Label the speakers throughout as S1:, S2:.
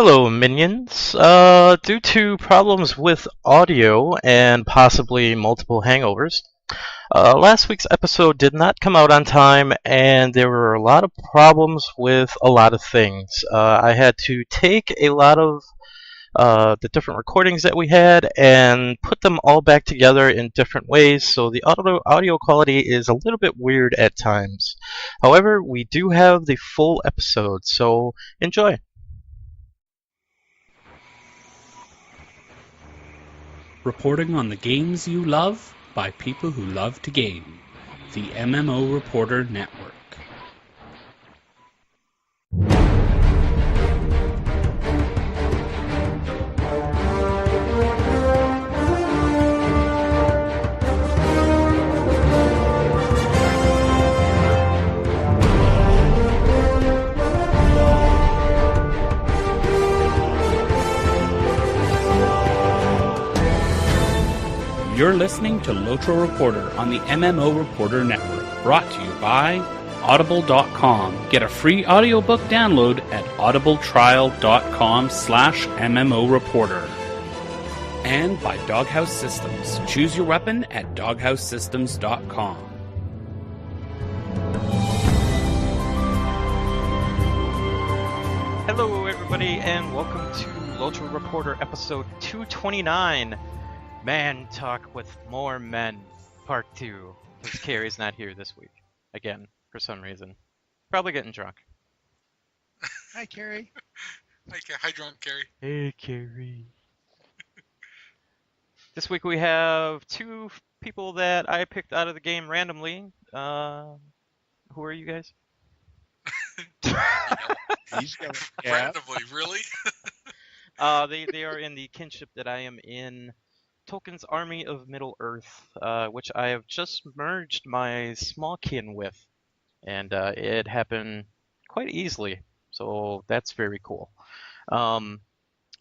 S1: Hello, minions. Due to problems with audio and possibly multiple hangovers, last week's episode did not come out on time, and there were a lot of problems with a lot of things. I had to take a lot of the different recordings that we had and put them all back together in different ways, so the audio quality is a little bit weird at times. However, we do have the full episode, so enjoy.
S2: Reporting on the games you love by people who love to game. The MMO Reporter Network. You're listening to LOTRO Reporter on the MMO Reporter Network, brought to you by Audible.com. Get a free audiobook download at audibletrial.com/MMO Reporter. And by Doghouse Systems. Choose your weapon at doghousesystems.com.
S1: Hello, everybody, and welcome to LOTRO Reporter episode 229. Man Talk with More Men, part 2. Because Cari's not here this week. Again, for some reason. Probably getting drunk.
S3: Hi, Cari. Hi, drunk Cari.
S1: Hey, Cari. This week we have two people that I picked out of the game randomly. Who are you guys?
S3: Randomly, really?
S1: They are in the kinship that I am in. Tolkien's Army of Middle-earth, which I have just merged my small kin with, and it happened quite easily, so that's very cool.
S3: Letting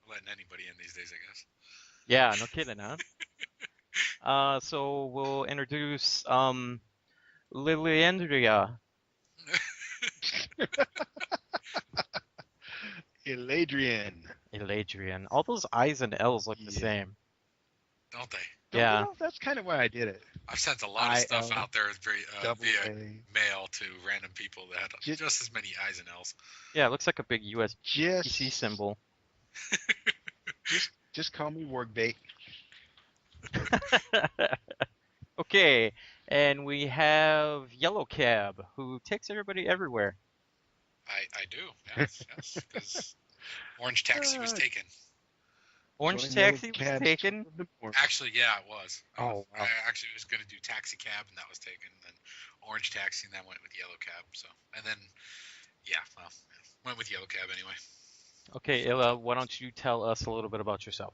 S3: anybody in these days, I guess.
S1: Yeah, no kidding, huh? So we'll introduce Liliandria.
S3: Eladrian.
S1: All those I's and L's look the same.
S3: Don't they?
S1: Yeah.
S4: Well, that's kind of why I did it.
S3: I've sent a lot of stuff out there via mail to random people that had just as many I's and L's.
S1: Yeah, it looks like a big USB-C
S4: Just
S1: symbol.
S4: just call me Wargbait.
S1: Okay, and we have Yellowcab, who takes everybody everywhere.
S3: I do, yes, because Orange Taxi was taken.
S1: Orange Taxi was taken?
S3: Actually, yeah, it was.
S4: Oh, wow.
S3: I actually was going to do Taxi Cab, and that was taken. And then Orange Taxi, and then went with Yellowcab. So, and then, went with Yellowcab anyway.
S1: Okay, Illa, why don't you tell us a little bit about yourself?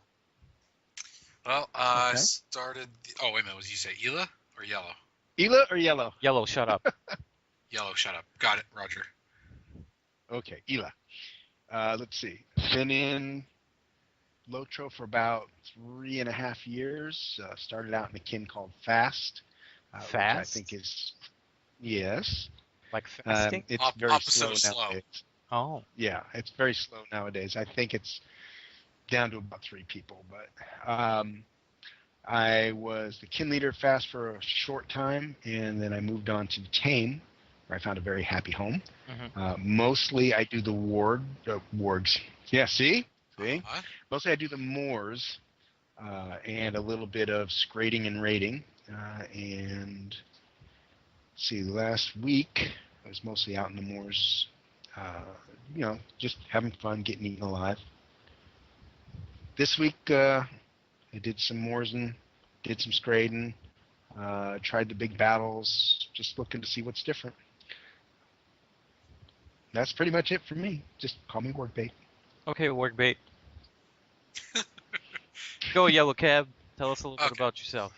S3: Well, I started. Oh, wait a minute. Was you say Ela or Yellow?
S4: Ela or Yellow?
S1: Yellow, shut up.
S3: Yellow, shut up. Got it, Roger.
S4: Okay, Ela. Let's see. Been in LOTRO for about 3.5 years. Started out in a kin called Fast.
S1: Fast?
S4: Which I think is, yes.
S1: Like fasting?
S4: It's very
S3: opposite
S4: slow
S3: of slow.
S4: nowadays.
S1: Oh.
S4: Yeah, it's very slow nowadays. I think it's down to about 3 people. But I was the kin leader Fast for a short time, and then I moved on to Tame, where I found a very happy home.
S1: Mm-hmm.
S4: Mostly I do the wargs. Yeah, see?
S3: Uh-huh.
S4: Mostly I do the moors and a little bit of scrating and raiding. And see, last week I was mostly out in the moors, just having fun, getting eaten alive. This week I did some moors and did some scrading, tried the big battles, just looking to see what's different. That's pretty much it for me. Just call me Workbait.
S1: Okay, Workbait. Go, Yellowcab. Tell us a little bit about yourself.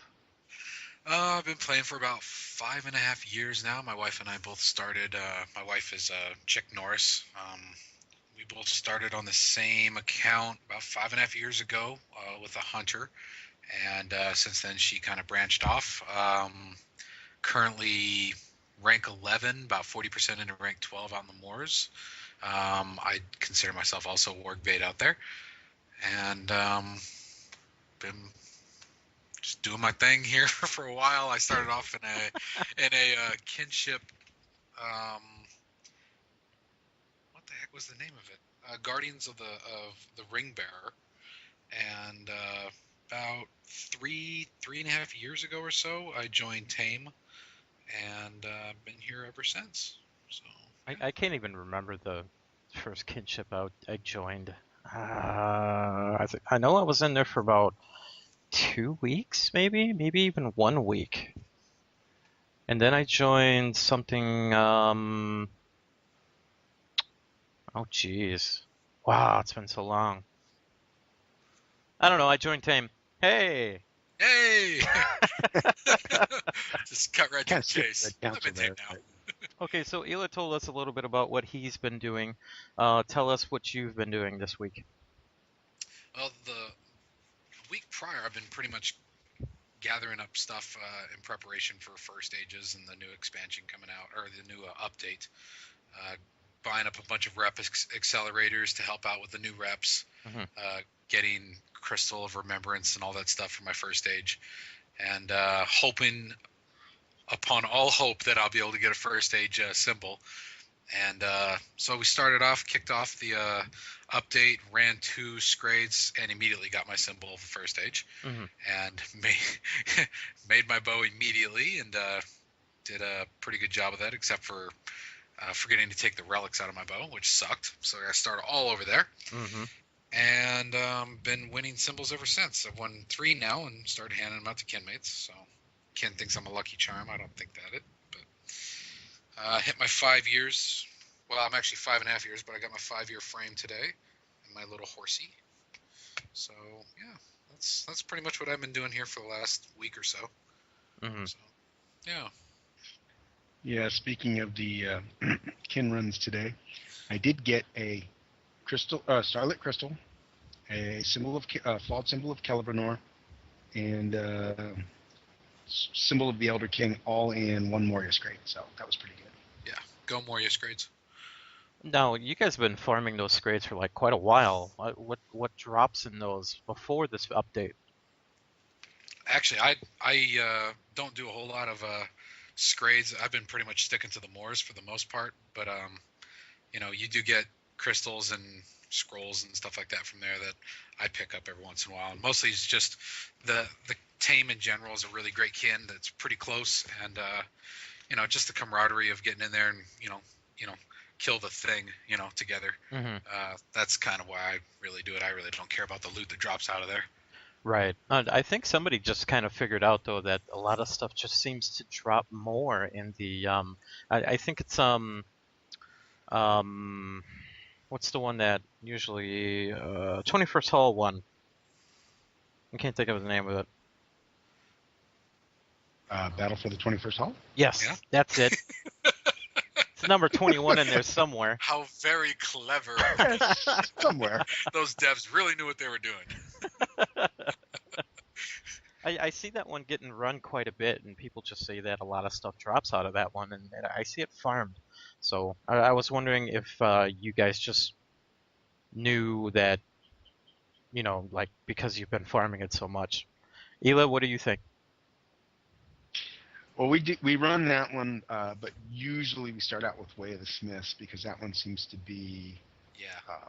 S3: I've been playing for about 5.5 years now. My wife and I both started. My wife is Chick Norris. We both started on the same account about 5.5 years ago with a hunter, and since then she kind of branched off. Currently rank 11, about 40% into rank 12 on the moors. I consider myself also a work bait out there, and been just doing my thing here for a while. I started off in a kinship. What the heck was the name of it? Guardians of the Ring Bearer, and about three and a half years ago or so, I joined Tame, and been here ever since. So
S1: I can't even remember the first kinship I joined. I know I was in there for about 2 weeks, maybe even 1 week, and then I joined something. Oh, jeez, wow, it's been so long. I don't know. I joined Tame. Hey.
S3: hey, just cut right to the
S4: Can't skip
S3: chase.
S4: Red
S3: I'm
S4: Council
S3: in Tame
S4: there.
S3: now.
S1: Okay, so Ela told us a little bit about what he's been doing. Tell us what you've been doing this week.
S3: Well, the week prior, I've been pretty much gathering up stuff in preparation for first stages and the new expansion coming out, or the new update. Buying up a bunch of rep accelerators to help out with the new reps, getting Crystal of Remembrance and all that stuff for my first stage, and hoping upon all hope that I'll be able to get a first stage symbol. And so we kicked off the update, ran 2 scrades, and immediately got my symbol of the first stage, and made my bow immediately, and did a pretty good job of that, except for forgetting to take the relics out of my bow, which sucked. So I got to start all over there. And been winning symbols ever since. I've won 3 now and started handing them out to kinmates. So Ken thinks I'm a lucky charm. I don't think that but hit my 5 years. Well, I'm actually 5.5 years, but I got my 5-year frame today and my little horsey. So yeah, that's pretty much what I've been doing here for the last week or so. So yeah.
S4: Yeah, speaking of the kin runs today, I did get a crystal, starlit crystal, a symbol of flawed symbol of Celebranor, and symbol of the Elder King, all in 1 Moria scrade. So that was pretty good.
S3: Yeah, go Moria scrades.
S1: Now, you guys have been farming those scrades for like quite a while. What drops in those before this update?
S3: Actually, I don't do a whole lot of scrades. I've been pretty much sticking to the moors for the most part, but you do get crystals and scrolls and stuff like that from there that I pick up every once in a while. And mostly it's just the Tame in general is a really great kin that's pretty close, and just the camaraderie of getting in there and kill the thing together. That's kind of why I really do it. I really don't care about the loot that drops out of there.
S1: Right. I think somebody just kind of figured out though that a lot of stuff just seems to drop more in the I think it's what's the one that usually 21st Hall one. I can't think of the name of it.
S4: Battle for the 21st Hall?
S1: Yes,
S3: Yeah.
S1: That's it. It's number 21 in there somewhere.
S3: How very clever.
S4: Somewhere.
S3: Those devs really knew what they were doing.
S1: I see that one getting run quite a bit, and people just say that a lot of stuff drops out of that one, and I see it farmed. So I was wondering if you guys just knew that, like because you've been farming it so much. Ela, what do you think?
S4: Well, we run that one, but usually we start out with Way of the Smiths because that one seems to be.
S3: Yeah.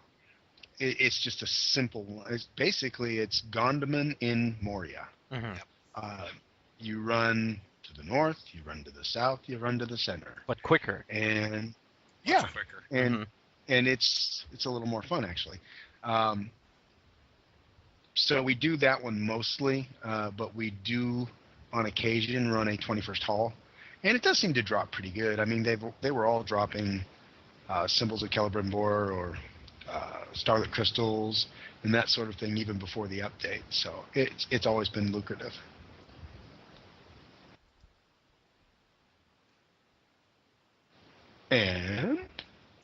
S4: It's just a simple one. It's Gondaman in Moria. You run to the north, you run to the south, you run to the center.
S1: But quicker.
S4: And
S3: Much quicker.
S4: and it's a little more fun actually. So we do that one mostly, but we do on occasion run a 21st Hall, and it does seem to drop pretty good. I mean, they were all dropping symbols of Celebrimbor or starlit crystals and that sort of thing even before the update. So it's always been lucrative. And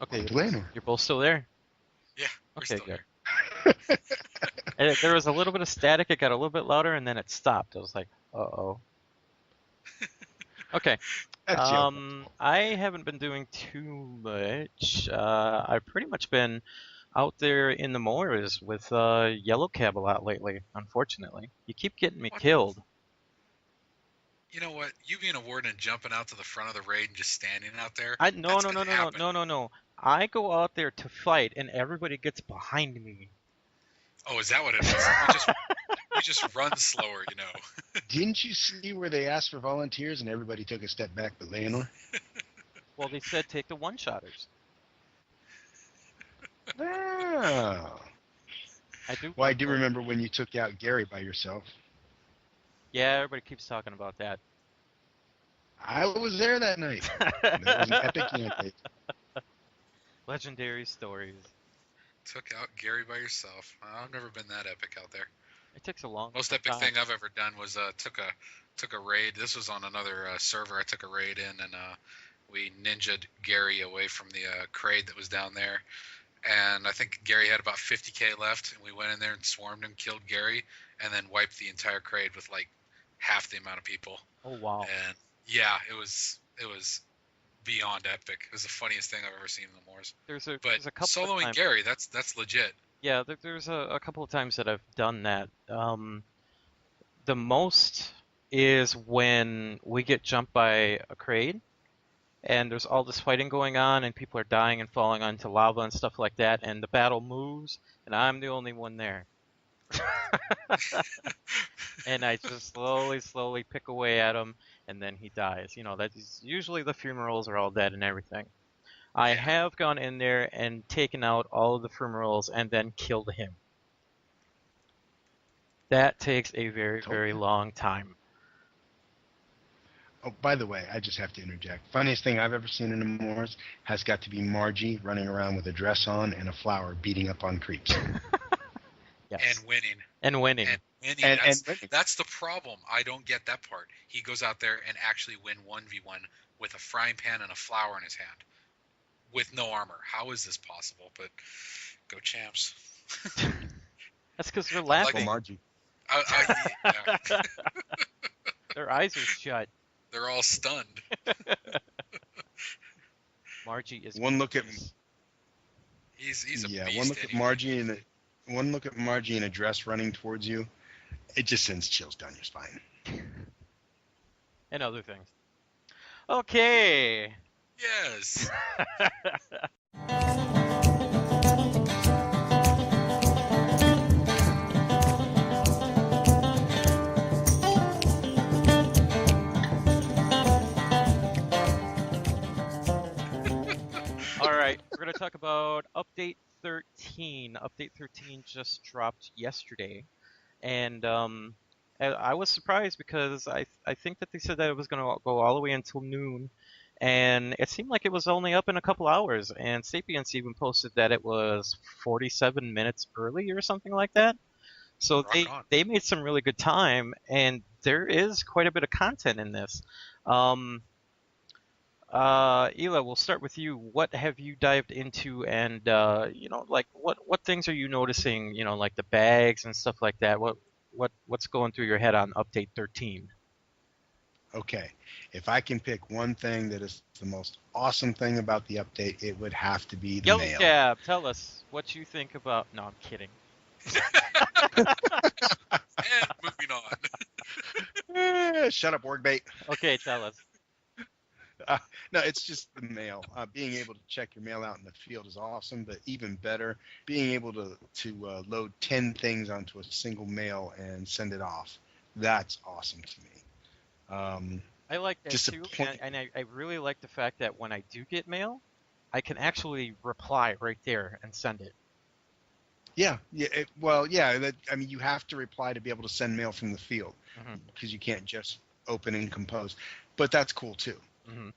S1: Okay,
S4: Glenn.
S1: you're both still there?
S3: Yeah. We're
S1: Okay,
S3: still
S1: good.
S3: here.
S1: And there was a little bit of static. It got a little bit louder, and then it stopped. I was like, uh-oh. Okay.
S4: That's Yellowcab.
S1: I haven't been doing too much. I've pretty much been out there in the moors with Yellowcab a lot lately, unfortunately. You keep getting me
S3: What?
S1: killed.
S3: You know what? You being a warden and jumping out to the front of the raid and just standing out there,
S1: No,
S3: that's
S1: no,
S3: gonna
S1: no, no, no,
S3: happen.
S1: no, no, no. I go out there to fight, and everybody gets behind me.
S3: Oh, is that what it is? We just run slower, you know.
S4: Didn't you see where they asked for volunteers and everybody took a step back but Leonor?
S1: Well, they said take the one-shotters.
S4: Oh.
S1: I do.
S4: Well, I do remember when you took out Gary by yourself.
S1: Yeah, everybody keeps talking about that.
S4: I was there that night. That was an epic night.
S1: Legendary stories.
S3: Took out Gary by yourself. I've never been that epic out there.
S1: It takes a long
S3: Most
S1: time.
S3: epic thing I've ever done was took a raid. This was on another server. I took a raid in and we ninja'd Gary away from the crate that was down there. And I think Gary had about 50k left, and we went in there and swarmed him, killed Gary, and then wiped the entire crate with like half the amount of people.
S1: Oh wow!
S3: And yeah, it was beyond epic. It was the funniest thing I've ever seen in the moors.
S1: There's a couple
S3: soloing
S1: of times.
S3: Gary, that's legit.
S1: Yeah, there's a couple of times that I've done that. The most is when we get jumped by a crate, and there's all this fighting going on, and people are dying and falling onto lava and stuff like that, and the battle moves, and I'm the only one there. And I just slowly pick away at him, and then he dies. You know, that's usually the fumaroles are all dead and everything. I have gone in there and taken out all of the fumaroles and then killed him. That takes a very long time.
S4: Oh, by the way, I just have to interject. Funniest thing I've ever seen in the moors has got to be Margie running around with a dress on and a flower beating up on creeps.
S1: Yes.
S3: And winning.
S1: And winning.
S3: That's the problem. I don't get that part. He goes out there and actually win 1v1 with a frying pan and a flower in his hand with no armor. How is this possible? But go champs.
S1: That's because they're laughing.
S4: Like Margie.
S3: Yeah.
S1: Their eyes are shut.
S3: They're all stunned.
S1: Margie is.
S4: One look at.
S3: He's a
S4: yeah.
S3: beast.
S4: One look at Margie in a dress running towards you. It just sends chills down your spine.
S1: And other things. Okay.
S3: Yes.
S1: All right, we're going to talk about Update 13. Update 13 just dropped yesterday, and I was surprised because I think that they said that it was going to go all the way until noon, and it seemed like it was only up in a couple hours, and Sapiens even posted that it was 47 minutes early or something like that. So they made some really good time, and there is quite a bit of content in this. Ela, we'll start with you. What have you dived into, and like what things are you noticing? Like the bags and stuff like that. What's going through your head on Update 13?
S4: Okay, if I can pick one thing that is the most awesome thing about the update, it would have to be the mail.
S1: Yellowcab, tell us what you think about. No, I'm kidding.
S3: And moving on.
S4: Shut up, workbait.
S1: Okay, tell us.
S4: No, it's just the mail. Being able to check your mail out in the field is awesome, but even better, being able to load 10 things onto a single mail and send it off. That's awesome to me.
S1: I like that too, and I really like the fact that when I do get mail, I can actually reply right there and send it.
S4: Yeah. You have to reply to be able to send mail from the field because you can't just open and compose. But that's cool too.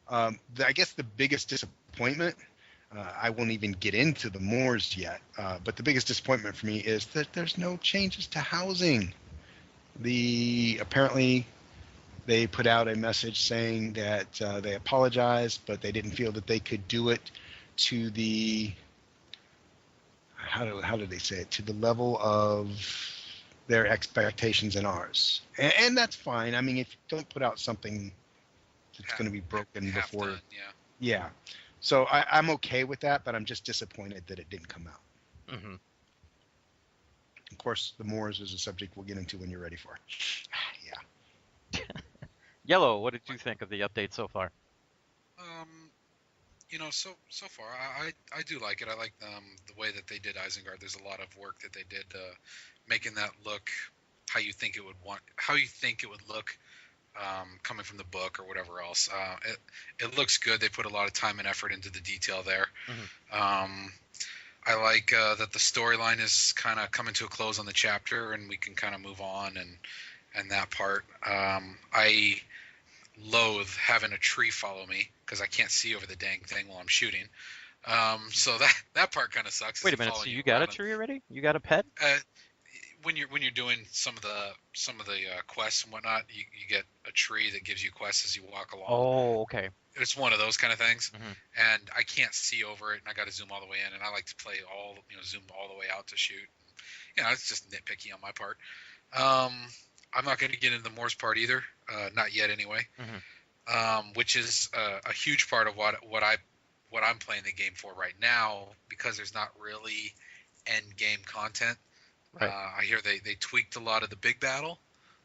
S4: I guess the biggest disappointment, I won't even get into the moors yet, but the biggest disappointment for me is that there's no changes to housing. Apparently they put out a message saying that they apologized, but they didn't feel that they could do it to the, how did they say it, to the level of their expectations and ours. And that's fine. I mean, if you don't put out something it's going to be broken
S3: half
S4: before.
S3: done, yeah.
S4: Yeah. So I'm okay with that, but I'm just disappointed that it didn't come out.
S1: Mm-hmm.
S4: Of course, the Moors is a subject we'll get into when you're ready for. Yeah.
S1: Yellow, what did you think of the update so far?
S3: So far, I do like it. I like the way that they did Isengard. There's a lot of work that they did making that look how you think it would look coming from the book or whatever else. It looks good. They put a lot of time and effort into the detail there.
S1: Mm-hmm.
S3: I like that the storyline is kind of coming to a close on the chapter, and we can kind of move on and that part. I loathe having a tree follow me because I can't see over the dang thing while I'm shooting. So that part kind of sucks.
S1: Wait a minute. So you got a tree already? You got a pet?
S3: When you're doing some of the quests and whatnot, you get a tree that gives you quests as you walk along.
S1: Oh, okay.
S3: It's one of those kind of things,
S1: Mm-hmm.
S3: and I can't see over it, and I got to zoom all the way in, and I like to play zoom all the way out to shoot. It's just nitpicky on my part. I'm not going to get into the Morse part either, not yet anyway.
S1: Mm-hmm.
S3: Which is a huge part of what I'm playing the game for right now, because there's not really end game content.
S1: Right.
S3: I hear they tweaked a lot of the big battle,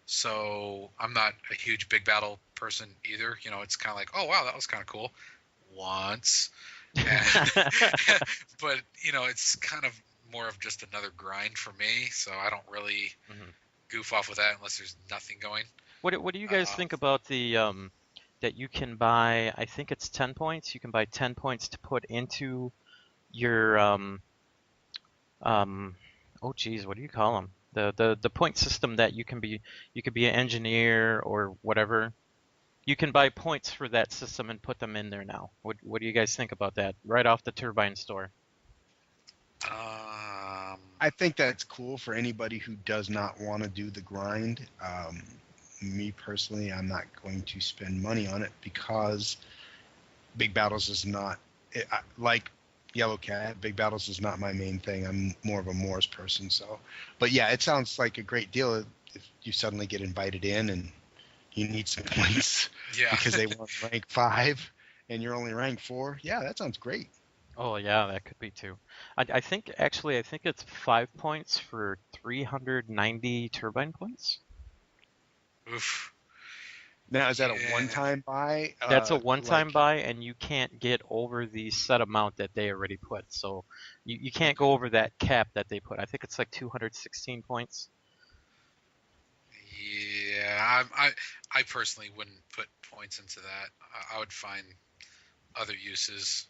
S3: so I'm not a huge big battle person either. It's kind of like, oh wow, that was kind of cool once, but it's kind of more of just another grind for me. So I don't really
S1: Mm-hmm.
S3: goof off with that unless there's nothing going.
S1: What do you guys think about the that you can buy? I think it's 10 points. You can buy 10 points to put into your oh geez, what do you call them? The point system that you could be an engineer or whatever. You can buy points for that system and put them in there now. What do you guys think about that? Right off the Turbine store.
S4: I think that's cool for anybody who does not want to do the grind. Me personally, I'm not going to spend money on it because Big Battles is not like Yellowcab. Big Battles is not my main thing. I'm more of a Moors person. So, but yeah, it sounds like a great deal if you suddenly get invited in and you need some points because they want rank 5 and you're only rank 4. Yeah, that sounds great.
S1: Oh yeah, that could be too. I think it's 5 points for 390 Turbine points.
S3: Oof.
S4: Now, is that a one-time buy?
S1: That's a one-time buy, and you can't get over the set amount that they already put. So you can't go over that cap that they put. I think it's like 216 points.
S3: Yeah, I personally wouldn't put points into that. I would find other uses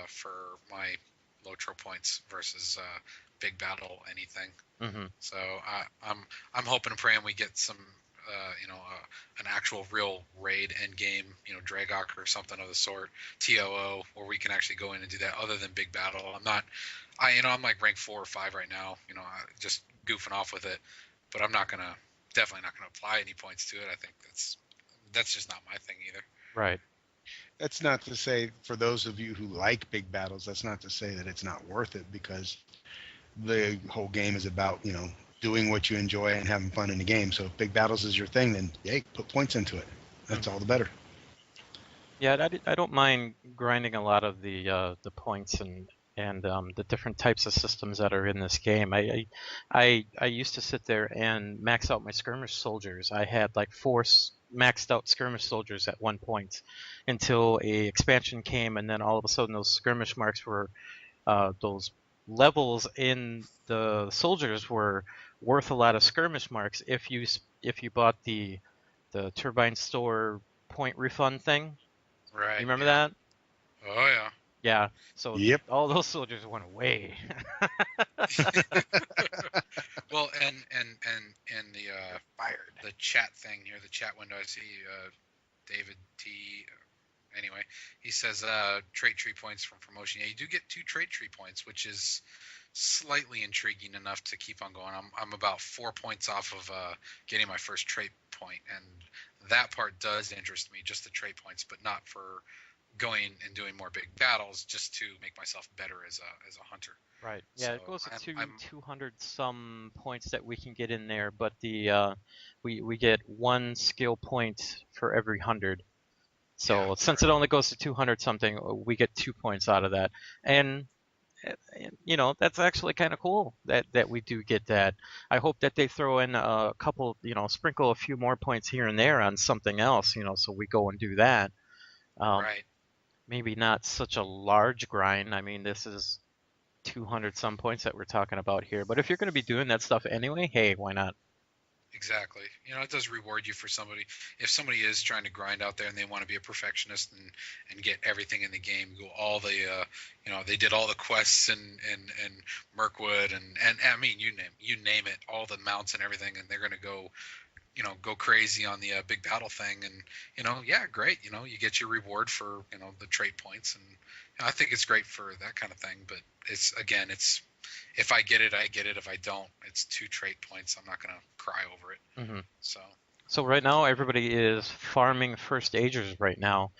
S3: for my LOTRO points versus big battle anything.
S1: Mm-hmm.
S3: So I'm hoping and praying we get some an actual real raid end game, Dragok or something of the sort, TOO, where we can actually go in and do that other than big battle. I'm like rank 4 or 5 right now, just goofing off with it, but I'm definitely not gonna apply any points to it. I think that's just not my thing either.
S1: Right.
S4: That's not to say, for those of you who like big battles, that's not to say that it's not worth it, because the whole game is about, doing what you enjoy and having fun in the game. So if big battles is your thing, then yay, put points into it. That's all the better.
S1: Yeah, I don't mind grinding a lot of the points and the different types of systems that are in this game. I used to sit there and max out my skirmish soldiers. I had like 4 maxed out skirmish soldiers at one point until a expansion came, and then all of a sudden those skirmish marks were those levels in the soldiers were worth a lot of skirmish marks if you bought the Turbine store point refund thing.
S3: Right.
S1: You remember that?
S3: Oh yeah.
S1: Yeah. So
S4: Yep.
S1: all those soldiers went away.
S3: Well, and the chat thing here, the chat window, I see David T. Anyway, he says trait tree points from promotion. Yeah, you do get 2 trait tree points, which is slightly intriguing enough to keep on going. I'm about 4 points off of getting my first trait point, and that part does interest me, just the trait points, but not for going and doing more big battles, just to make myself better as a hunter.
S1: Right. Yeah,
S3: So
S1: it goes to
S3: I'm
S1: 200 some points that we can get in there, but the we get 1 skill point for every 100. So
S3: Yeah,
S1: since it only goes to 200 something, we get 2 points out of that. And that's actually kind of cool that we do get that. I hope that they throw in a couple, sprinkle a few more points here and there on something else, so we go and do that.
S3: right.
S1: Maybe not such a large grind. I mean, this is 200 some points that we're talking about here. But if you're going to be doing that stuff anyway, hey, why not?
S3: Exactly. It does reward you for somebody. If somebody is trying to grind out there and they want to be a perfectionist and get everything in the game, go all the, they did all the quests and Mirkwood and I mean, you name it, all the mounts and everything, and they're going to go, go crazy on the big battle thing. And, yeah, great. You get your reward for, the trait points. And I think it's great for that kind of thing. But it's if I get it, I get it. If I don't, it's 2 trait points. I'm not going to cry over it.
S1: Mm-hmm.
S3: So
S1: right now, everybody is farming first agers right now.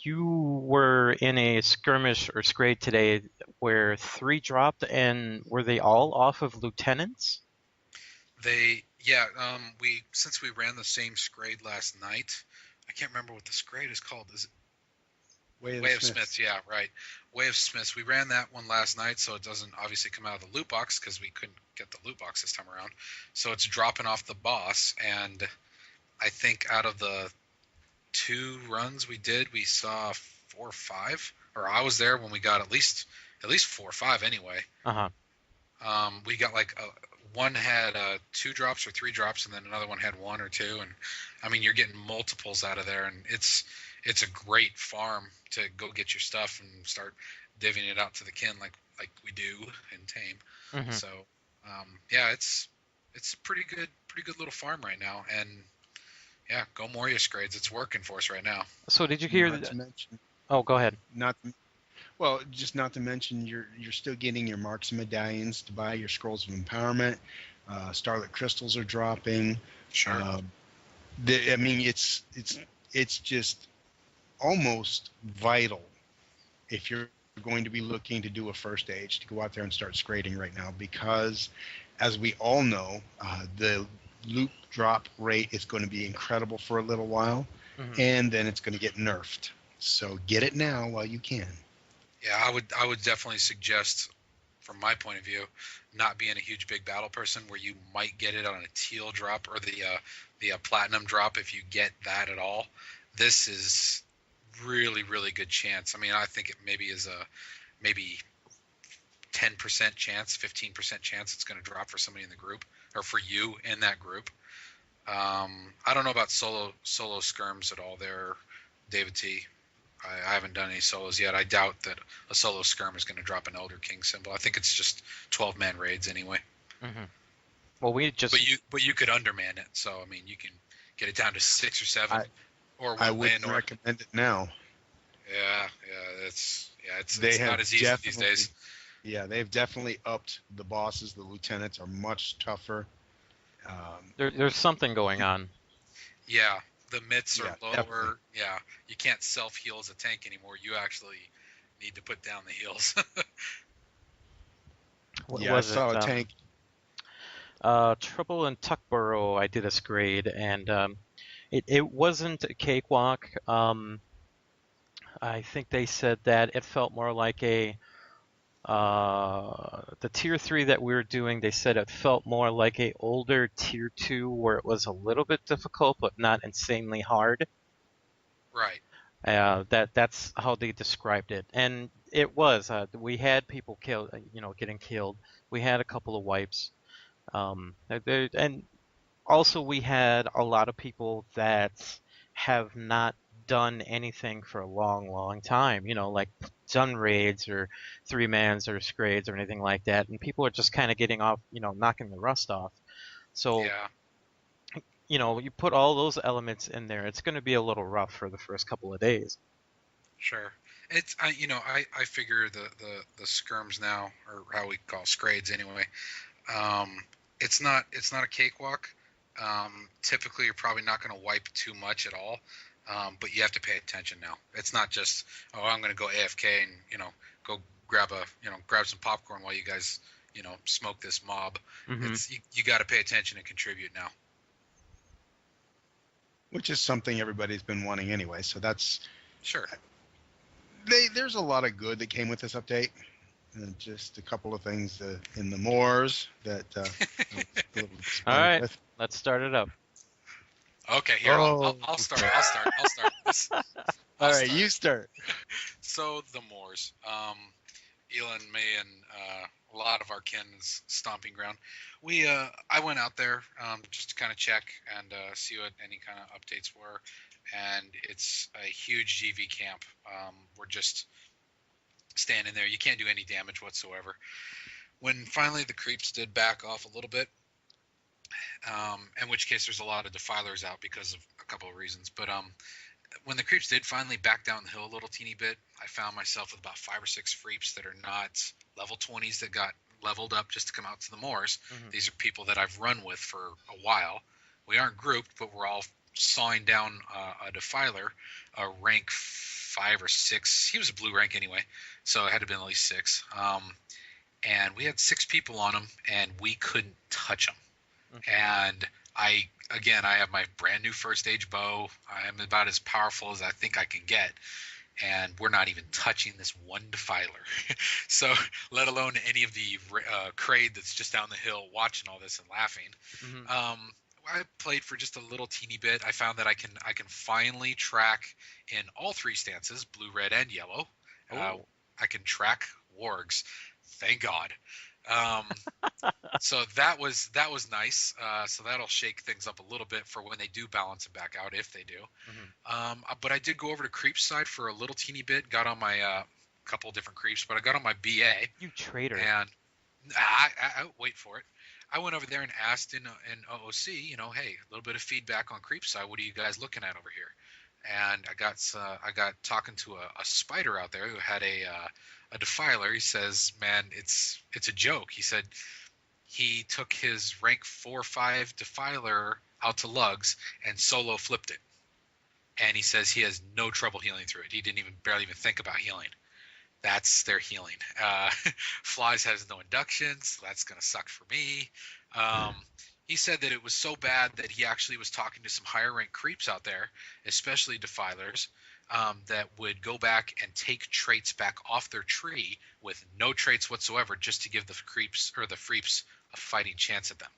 S1: You were in a skirmish or scrape today where 3 dropped, and were they all off of lieutenants?
S3: Since we ran the same scrade last night, I can't remember what the scrade is called. Is it
S4: Way
S3: of Smiths? Yeah, right. Way of Smiths. We ran that one last night, so it doesn't obviously come out of the loot box because we couldn't get the loot box this time around. So it's dropping off the boss, and I think out of the 2 runs we did, we saw 4 or 5, or I was there when we got at least 4 or 5 anyway. We got like one had 2 drops or 3 drops, and then another one had 1 or 2, and I mean you're getting multiples out of there, and it's a great farm to go get your stuff and start divvying it out to the kin like we do in Tame.
S1: Mm-hmm.
S3: So yeah, it's a pretty good little farm right now, and yeah, go Moria Scrades. It's working for us right now.
S1: So did you hear Oh, go ahead.
S4: Just not to mention you're still getting your marks and medallions to buy your scrolls of empowerment. Starlit crystals are dropping.
S3: Sure.
S4: I mean, it's just almost vital if you're going to be looking to do a first age to go out there and start scrading right now, because as we all know, the loot drop rate is going to be incredible for a little while, and then it's going to get nerfed. So get it now while you can.
S3: Yeah, I would definitely suggest, from my point of view, not being a huge big battle person where you might get it on a teal drop or the platinum drop if you get that at all. This is really, really good chance. I mean, I think it maybe is a 10% chance, 15% chance it's going to drop for somebody in the group or for you in that group. I don't know about solo skirms at all there, David T. I haven't done any solos yet. I doubt that a solo skirm is going to drop an Elder King symbol. I think it's just 12-man raids anyway.
S1: Mm-hmm. Well,
S3: But you could underman it, so I mean you can get it down to 6 or 7,
S4: I wouldn't recommend it now.
S3: Yeah, it's not as easy these days.
S4: Yeah, they've definitely upped the bosses. The lieutenants are much tougher.
S1: There's something going on.
S3: Yeah, the myths are lower.
S4: Definitely.
S3: Yeah, you can't self-heal as a tank anymore. You actually need to put down the heals.
S4: I saw a tank.
S1: Trouble in Tuckborough, I did a scrade, and it wasn't a cakewalk. I think they said that it felt more like the tier 3 that we were doing, they said it felt more like a older tier 2 where it was a little bit difficult but not insanely hard.
S3: Right.
S1: That's how they described it, and it was. We had people killed, getting killed. We had a couple of wipes, and also we had a lot of people that have not done anything for a long, long time. Like done raids or 3-mans or scrades or anything like that, and people are just kind of getting off, knocking the rust off. So.
S3: Yeah.
S1: You put all those elements in there, it's going to be a little rough for the first couple of days.
S3: Sure. It's I figure the skirms now, or how we call scrades anyway. It's not a cakewalk. Typically, you're probably not going to wipe too much at all, but you have to pay attention now. It's not just I'm going to go AFK and go grab some popcorn while you guys smoke this mob.
S1: Mm-hmm.
S3: It's you got to pay attention and contribute now.
S4: which is something everybody's been wanting anyway. So that's
S3: Sure.
S4: there's a lot of good that came with this update. Just a couple of things in the moors that I was a little
S1: All
S4: disappointed
S1: right,
S4: with.
S1: let's start it up.
S3: Okay, here I'll start. This.
S4: All
S3: I'll
S4: right,
S3: start.
S4: you start.
S3: So the moors. Elon, me, and a lot of our kin's stomping ground. I went out there just to kind of check and see what any kind of updates were, and it's a huge GV camp. We're just standing there. You can't do any damage whatsoever. When finally the creeps did back off a little bit, in which case there's a lot of defilers out because of a couple of reasons, but when the creeps did finally back down the hill a little teeny bit, I found myself with about 5 or 6 freeps that are not level 20s that got leveled up just to come out to the moors.
S1: Mhm.
S3: These are people that I've run with for a while. We aren't grouped, but we're all sawing down a defiler, a rank 5 or 6. He was a blue rank anyway, so it had to have been at least 6. And we had 6 people on him, and we couldn't touch him.
S1: Mhm.
S3: And I have my brand new first age bow. I'm about as powerful as I think I can get, and we're not even touching this one defiler. So, let alone any of the crade that's just down the hill watching all this and laughing.
S1: Mhm.
S3: I played for just a little teeny bit. I found that I can finally track in all 3 stances, blue, red, and yellow.
S1: Oh.
S3: I can track wargs. Thank God. So that was nice. So that'll shake things up a little bit for when they do balance it back out, if they do.
S1: Mhm.
S3: But I did go over to creep side for a little teeny bit. Got on my couple different creeps, but I got on my BA.
S1: You traitor.
S3: And I wait for it. I went over there and asked in OOC, hey, a little bit of feedback on creep side. What are you guys looking at over here? And I got talking to a spider out there who had a defiler. He says, man, it's a joke. He said he took his rank 4 or 5 defiler out to lugs and solo flipped it. And he says he has no trouble healing through it. He didn't barely even think about healing. That's their healing. Flies has no induction, so that's going to suck for me. He said that it was so bad that he actually was talking to some higher rank creeps out there, especially defilers, that would go back and take traits back off their tree with no traits whatsoever just to give the creeps or the freeps a fighting chance at them,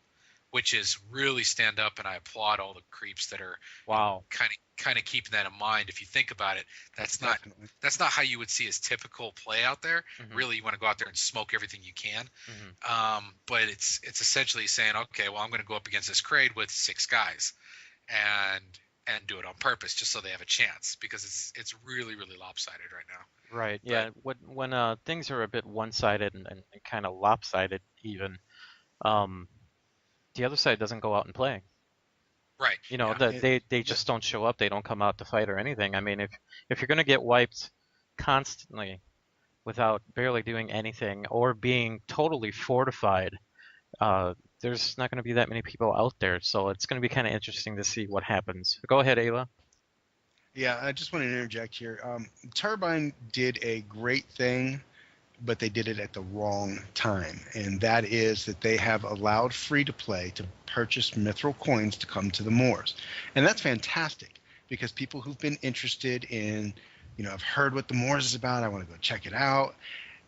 S3: which is really stand up, and I applaud all the creeps that are
S1: Wow.
S3: kind of keeping that in mind. If you think about it, that's not how you would see as typical play out there.
S1: Mhm.
S3: Really, you want to go out there and smoke everything you can.
S1: Mhm.
S3: But it's essentially saying, okay, well, I'm going to go up against this crate with 6 guys, and do it on purpose just so they have a chance, because it's really lopsided right now.
S1: Right. Yeah. When things are a bit one-sided and kind of lopsided, even, the other side doesn't go out and play.
S3: Right. Yeah.
S1: They just don't show up. They don't come out to fight or anything. I mean, if you're gonna get wiped constantly without barely doing anything or being totally fortified, there's not gonna be that many people out there. So it's gonna be kind of interesting to see what happens. Go ahead, Ayla.
S4: Yeah, I just want to interject here. Turbine did a great thing, but they did it at the wrong time, and that is that they have allowed free-to-play to purchase mithril coins to come to the moors. And that's fantastic, because people who've been interested in, I've heard what the moors is about, I want to go check it out,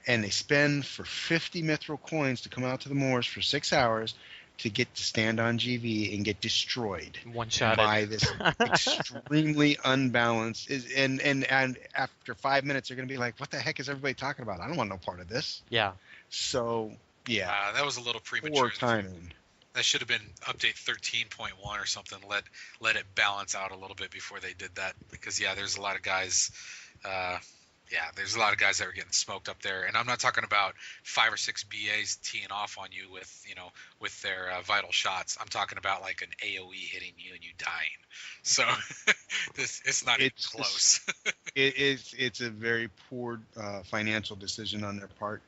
S4: and they spend for 50 mithril coins to come out to the moors for 6 hours to get to stand on GV and get destroyed
S1: One-shotted.
S4: by this extremely unbalanced and after 5 minutes they're going to be like, what the heck is everybody talking about? I don't want no part of this.
S1: Yeah.
S4: So yeah,
S3: That was a little premature.
S4: poor timing.
S3: That should have been update 13.1 or something. Let it balance out a little bit before they did that, because there's a lot of guys. There's a lot of guys that are getting smoked up there, and I'm not talking about 5 or 6 BAs teeing off on you with their vital shots. I'm talking about like an AOE hitting you and you dying. So it's not even close.
S4: It's a very poor financial decision on their part,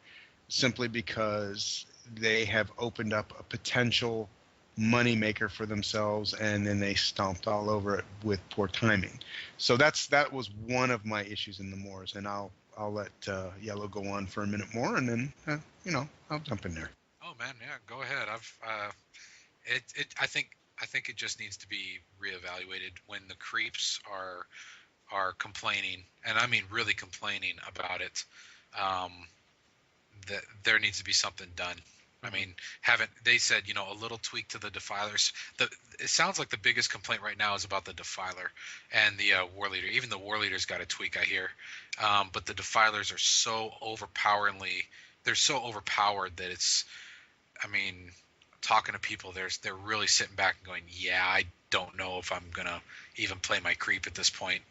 S4: simply because they have opened up a potential money maker for themselves, and then they stomped all over it with poor timing. So that was one of my issues in the moors, and I'll let Yellow go on for a minute more, and then I'll jump in there.
S3: Oh man, yeah, go ahead. I think I think it just needs to be reevaluated when the creeps are complaining, and I mean really complaining about it. Um, that there needs to be something done. I mean, haven't they said, a little tweak to the defilers? It sounds like the biggest complaint right now is about the defiler and the war leader. Even the war leader's got a tweak, I hear. But the defilers are they're so overpowered that it's, I mean, talking to people, they're really sitting back and going, yeah, I don't know if I'm gonna even play my creep at this point.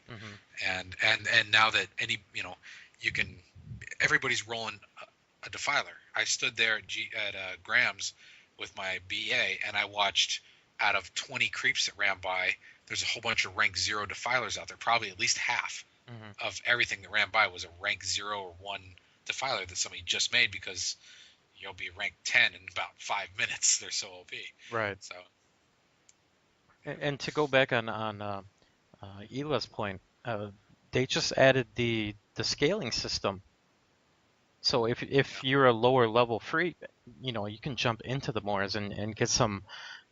S3: And now that you can, everybody's rolling a defiler. I stood there at Graham's with my BA, and I watched out of 20 creeps that ran by, there's a whole bunch of rank 0 defilers out there. Probably at least half of everything that ran by was a rank 0 or 1 defiler that somebody just made, because you'll be rank 10 in about 5 minutes. They're so OP.
S1: Right.
S3: So.
S1: And to go back on Ela's point, they just added the scaling system. So if you're a lower level free, you can jump into the Moors and get some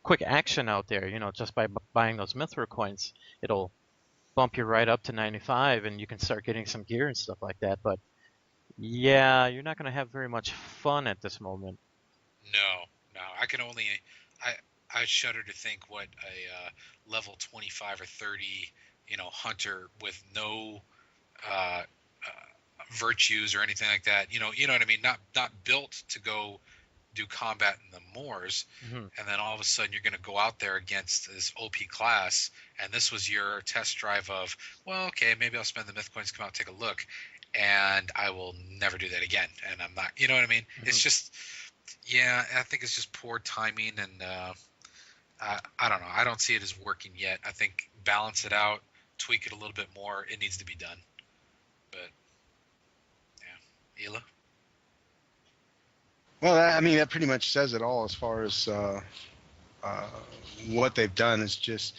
S1: quick action out there, just by buying those Mithril coins. It'll bump you right up to 95, and you can start getting some gear and stuff like that. But yeah, you're not going to have very much fun at this moment.
S3: No. I can only, I shudder to think what a level 25 or 30, hunter with no virtues or anything like that. You know what I mean? Not built to go do combat in the Moors, and then all of a sudden you're going to go out there against this OP class, and this was your test drive of, well, okay, maybe I'll spend the myth coins, come out, take a look, and I will never do that again. And I'm not, you know what I mean? It's just, yeah, I think it's just poor timing, and I don't know. I don't see it as working yet. I think balance it out, tweak it a little bit more. It needs to be done. But yeah, Ela.
S4: Well, that pretty much says it all as far as what they've done. Is just,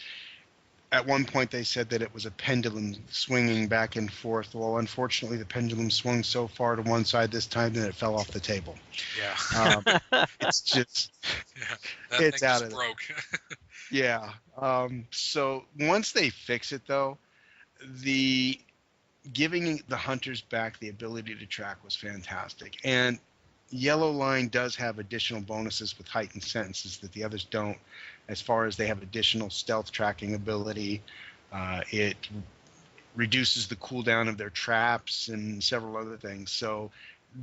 S4: at one point they said that it was a pendulum swinging back and forth. Well, unfortunately, the pendulum swung so far to one side this time that it fell off the table.
S3: Yeah.
S4: It's just,
S3: that
S4: it's
S3: thing
S4: out
S3: just
S4: of
S3: broke.
S4: Yeah. So once they fix it, though, the giving the hunters back the ability to track was fantastic. And Yellow Line does have additional bonuses with heightened sentences that the others don't, as far as they have additional stealth tracking ability. It reduces the cooldown of their traps and several other things. So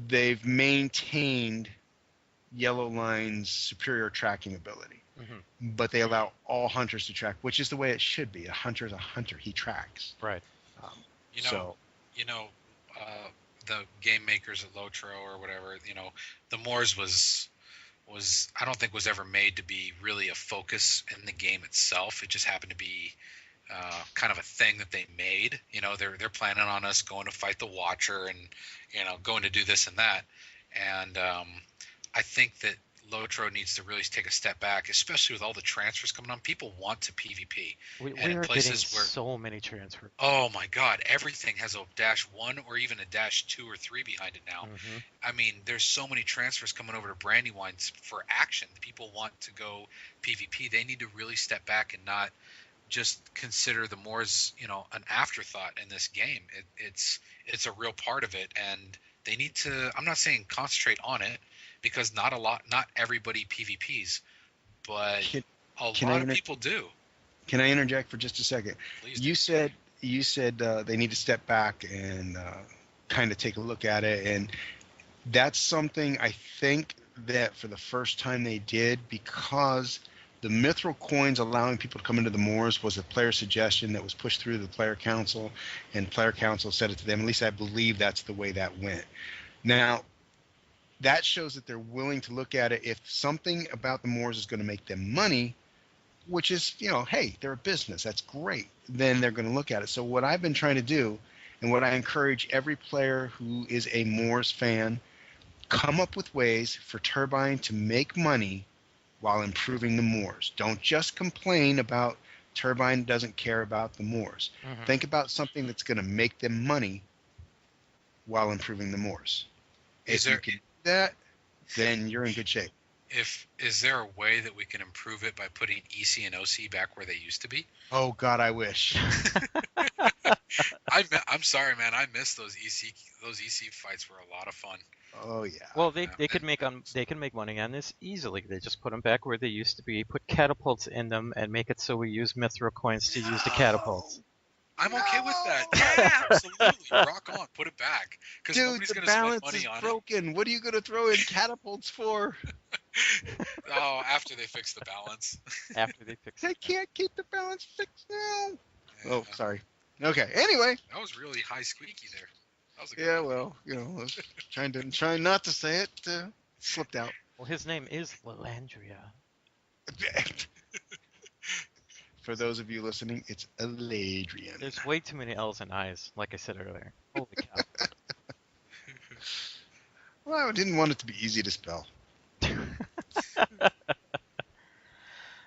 S4: they've maintained Yellow Line's superior tracking ability. But they allow all hunters to track, which is the way it should be. A hunter is a hunter. He tracks.
S1: Right.
S3: The game makers at Lotro or whatever, the Moors was I don't think was ever made to be really a focus in the game itself. It just happened to be kind of a thing that they made. They're planning on us going to fight the Watcher and going to do this and that. And I think that Lotro needs to really take a step back, especially with all the transfers coming on. People want to PvP.
S1: We are getting so many transfers.
S3: Oh my God, everything has a -1 or even a -2 or 3 behind it now. I mean, there's so many transfers coming over to Brandywine for action. People want to go PvP. They need to really step back and not just consider the Moors, an afterthought in this game. It's a real part of it, and they need to, I'm not saying concentrate on it, because not everybody PvPs, but a lot of people do.
S4: Can I interject for just a second?
S3: Please.
S4: You said they need to step back and kind of take a look at it, and that's something I think that for the first time they did, because the Mithril coins allowing people to come into the Moors was a player suggestion that was pushed through the player council, and player council said it to them. At least I believe that's the way that went. Now, that shows that they're willing to look at it. If something about the Moors is going to make them money, which is, hey, they're a business, that's great, then they're going to look at it. So what I've been trying to do, and what I encourage every player who is a Moors fan, come up with ways for Turbine to make money while improving the Moors. Don't just complain about Turbine doesn't care about the Moors. Think about something that's going to make them money while improving the Moors. If you can do that, then you're in good shape.
S3: Is there a way that we can improve it by putting EC and OC back where they used to be?
S4: Oh God, I wish.
S3: I'm sorry, man. I miss those EC. Those EC fights were a lot of fun.
S4: Oh yeah.
S1: Well, they could make money on this easily. They just put them back where they used to be, put catapults in them, and make it so we use mithril coins to use the catapults.
S3: I'm okay with that. Yeah, absolutely. Rock on. Put it back. Because
S4: Dude,
S3: nobody's
S4: the
S3: going to spend
S4: balance
S3: money
S4: is
S3: on
S4: broken. What are you gonna throw in catapults for?
S3: it. Oh, after they fix the balance.
S1: After they fix
S4: I
S1: it.
S4: can't keep the balance fixed now.
S3: Yeah.
S4: Oh, sorry. Okay. Anyway.
S3: That was really high squeaky there. That was a good
S4: Yeah.
S3: one.
S4: Well, I was trying not to say it. Slipped out.
S1: Well, his name is Lalandria.
S4: For those of you listening, it's Eladrian.
S1: There's way too many L's and I's, like I said earlier. Holy cow.
S4: Well, I didn't want it to be easy to spell.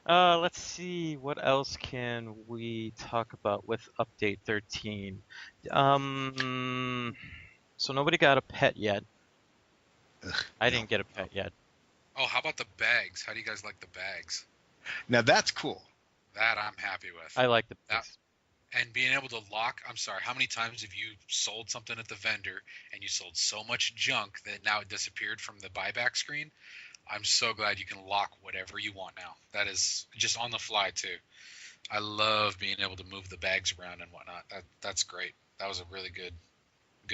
S1: Let's see, what else can we talk about with Update 13? So nobody got a pet yet.
S4: Ugh,
S1: I didn't get a pet yet.
S3: Oh, how about the bags? How do you guys like the bags?
S4: Now that's cool.
S3: That I'm happy with.
S1: I like the
S3: That-
S1: bags.
S3: And being able to lock, I'm sorry, how many times have you sold something at the vendor and you sold so much junk that now it disappeared from the buyback screen? I'm so glad you can lock whatever you want now. That is just on the fly too. I love being able to move the bags around and whatnot. That's great. That was a really good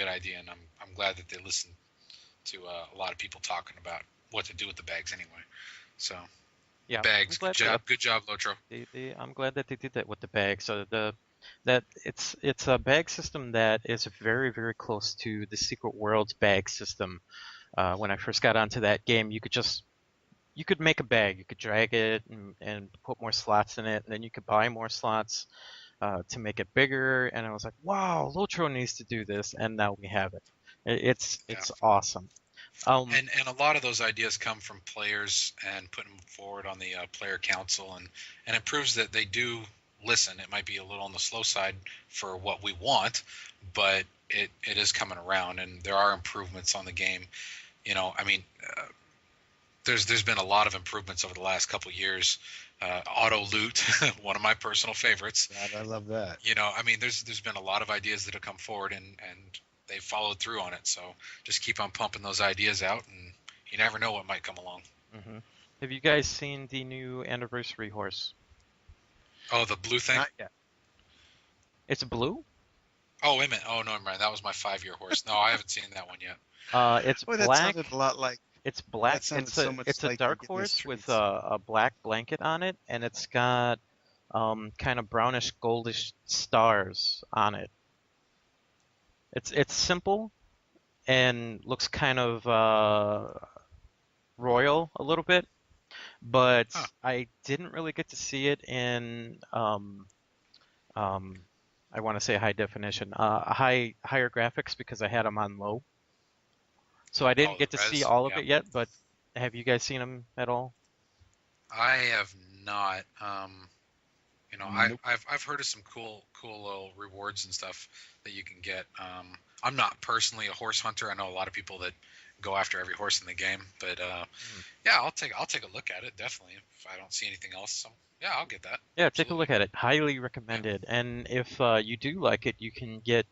S3: idea, and I'm glad that they listened to a lot of people talking about what to do with the bags anyway. So
S1: Yeah,
S3: bags,
S1: I'm
S3: good job, Lotro.
S1: I'm glad that they did that with the bag. So it's a bag system that is very, very close to the Secret Worlds bag system. When I first got onto that game, you could make a bag, you could drag it and put more slots in it, and then you could buy more slots to make it bigger. And I was like, wow, Lotro needs to do this, and now we have it. It's awesome.
S3: And a lot of those ideas come from players and putting them forward on the player council, and it proves that they do listen. It might be a little on the slow side for what we want, but it is coming around, and there are improvements on the game. I mean, there's been a lot of improvements over the last couple of years. Auto loot, one of my personal favorites.
S4: God, I love that.
S3: I mean, there's been a lot of ideas that have come forward, and they followed through on it. So just keep on pumping those ideas out, and you never know what might come along.
S1: Mm-hmm. Have you guys seen the new anniversary horse?
S3: Oh, the blue thing?
S4: Not yet.
S1: It's blue?
S3: Oh, wait a minute. Oh, no, right. That was my 5-year horse. No, I haven't seen that one yet.
S1: It's
S4: Boy, that
S1: black.
S4: sounded a lot like.
S1: It's black.
S4: That sounded
S1: It's
S4: so much
S1: a
S4: like
S1: dark
S4: you're getting these
S1: horse with
S4: treats.
S1: a black blanket on it, and it's got kind of brownish goldish stars on it. It's simple and looks kind of royal a little bit, but I didn't really get to see it in I want to say high definition, higher graphics because I had them on low. So I didn't get to see all of it yet, but have you guys seen them at all?
S3: I have not.
S4: Nope.
S3: I've heard of some cool little rewards and stuff that you can get. I'm not personally a horse hunter. I know a lot of people that go after every horse in the game, but yeah, I'll take a look at it definitely if I don't see anything else. So yeah, I'll get that.
S1: Yeah, take a look at it. Highly recommended. And if you do like it, you can get.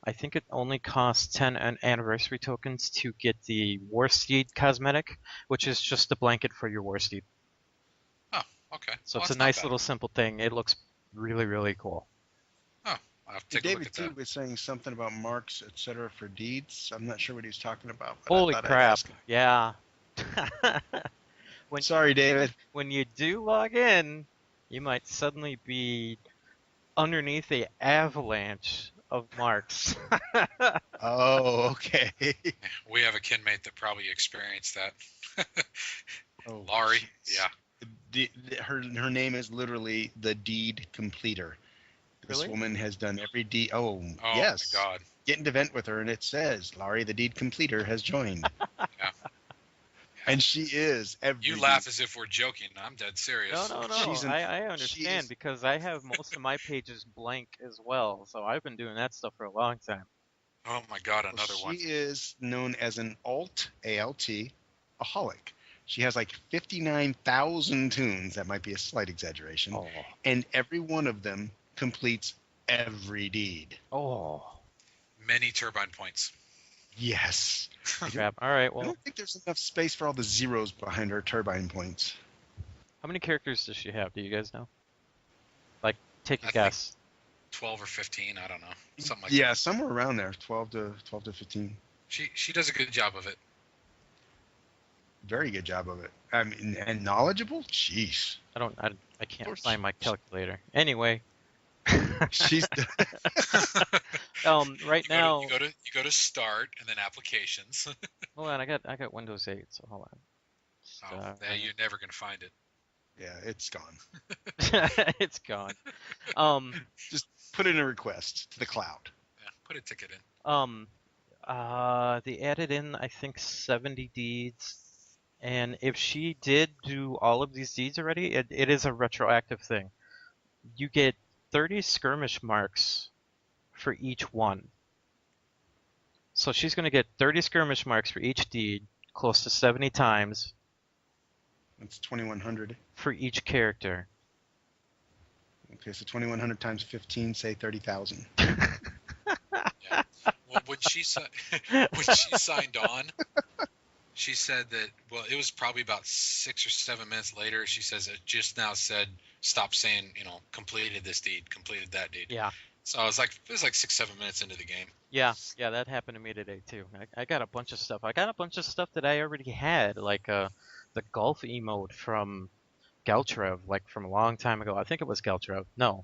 S1: I think it only costs 10 anniversary tokens to get the War Steed cosmetic, which is just a blanket for your War Steed.
S3: Oh, okay.
S1: So
S3: Well,
S1: it's a
S3: that's not
S1: nice
S3: bad.
S1: little simple thing. It looks really, really cool.
S3: Oh, I'll have to take a look
S4: David
S3: at
S4: T
S3: that.
S4: was saying something about marks, etc. for deeds. I'm not sure what he was talking about. But
S1: Holy
S4: I thought I'd
S1: crap.
S4: ask him.
S1: Yeah. when,
S4: Sorry, David.
S1: when you do log in, you might suddenly be underneath a avalanche of marks.
S4: Oh, okay.
S3: We have a kinmate that probably experienced that.
S4: Oh,
S3: Laurie,
S4: jeez.
S3: yeah.
S4: Her name is literally the deed completer. This
S1: Really?
S4: woman has done every deed. Oh,
S3: Oh
S4: yes.
S3: my God.
S4: Get into event with her, and it says Laurie, the deed completer, has joined.
S3: Yeah.
S4: And she is every.
S3: You laugh as if we're joking. I'm dead serious.
S1: No.
S4: She's an-
S1: I
S4: she
S1: understand
S4: is-
S1: because I have most of my pages blank as well. So I've been doing that stuff for a long time.
S3: Oh my God,
S4: Well,
S3: another one.
S4: She is known as an alt, ALT, aholic. She has like 59,000 tunes. That might be a slight exaggeration.
S1: Oh.
S4: And every one of them completes every deed.
S1: Oh.
S3: Many turbine points.
S4: Yes.
S1: Crap. All right.
S4: I
S1: Well,
S4: don't think there's enough space for all the zeros behind her turbine points.
S1: how many characters does she have? Do you guys know? Like, take a
S3: I
S1: guess.
S3: 12 or 15, I don't know. Something like
S4: Yeah,
S3: that.
S4: somewhere around there, 12 to 15.
S3: She does a good job of it.
S4: Very good job of it. I mean, and knowledgeable? Jeez.
S1: I can't
S4: course.
S1: find my calculator. Anyway.
S4: She's
S1: Right now.
S3: You go to start and then applications.
S1: Hold on, I got Windows 8, so hold on.
S3: Yeah, you're never gonna find it.
S4: Yeah, it's gone.
S1: It's gone.
S4: Just put in a request to the cloud.
S3: Yeah, put a ticket in.
S1: They added in, I think, 70 deeds, and if she did do all of these deeds already, it is a retroactive thing. You get 30 skirmish marks for each one. So she's going to get 30 skirmish marks for each deed, close to 70 times.
S4: That's 2,100.
S1: For each character.
S4: Okay, so 2,100 times 15, say 30,000.
S3: Yeah. Well, when she signed on, she said that. Well, it was probably about 6 or 7 minutes later. She says it just now said stop saying completed this deed, completed that deed.
S1: Yeah.
S3: So it was like 6, 7 minutes into the game.
S1: Yeah, that happened to me today too. I got a bunch of stuff. I got a bunch of stuff that I already had, like the golf emote from Geltrev, like from a long time ago. I think it was Geltrev. No,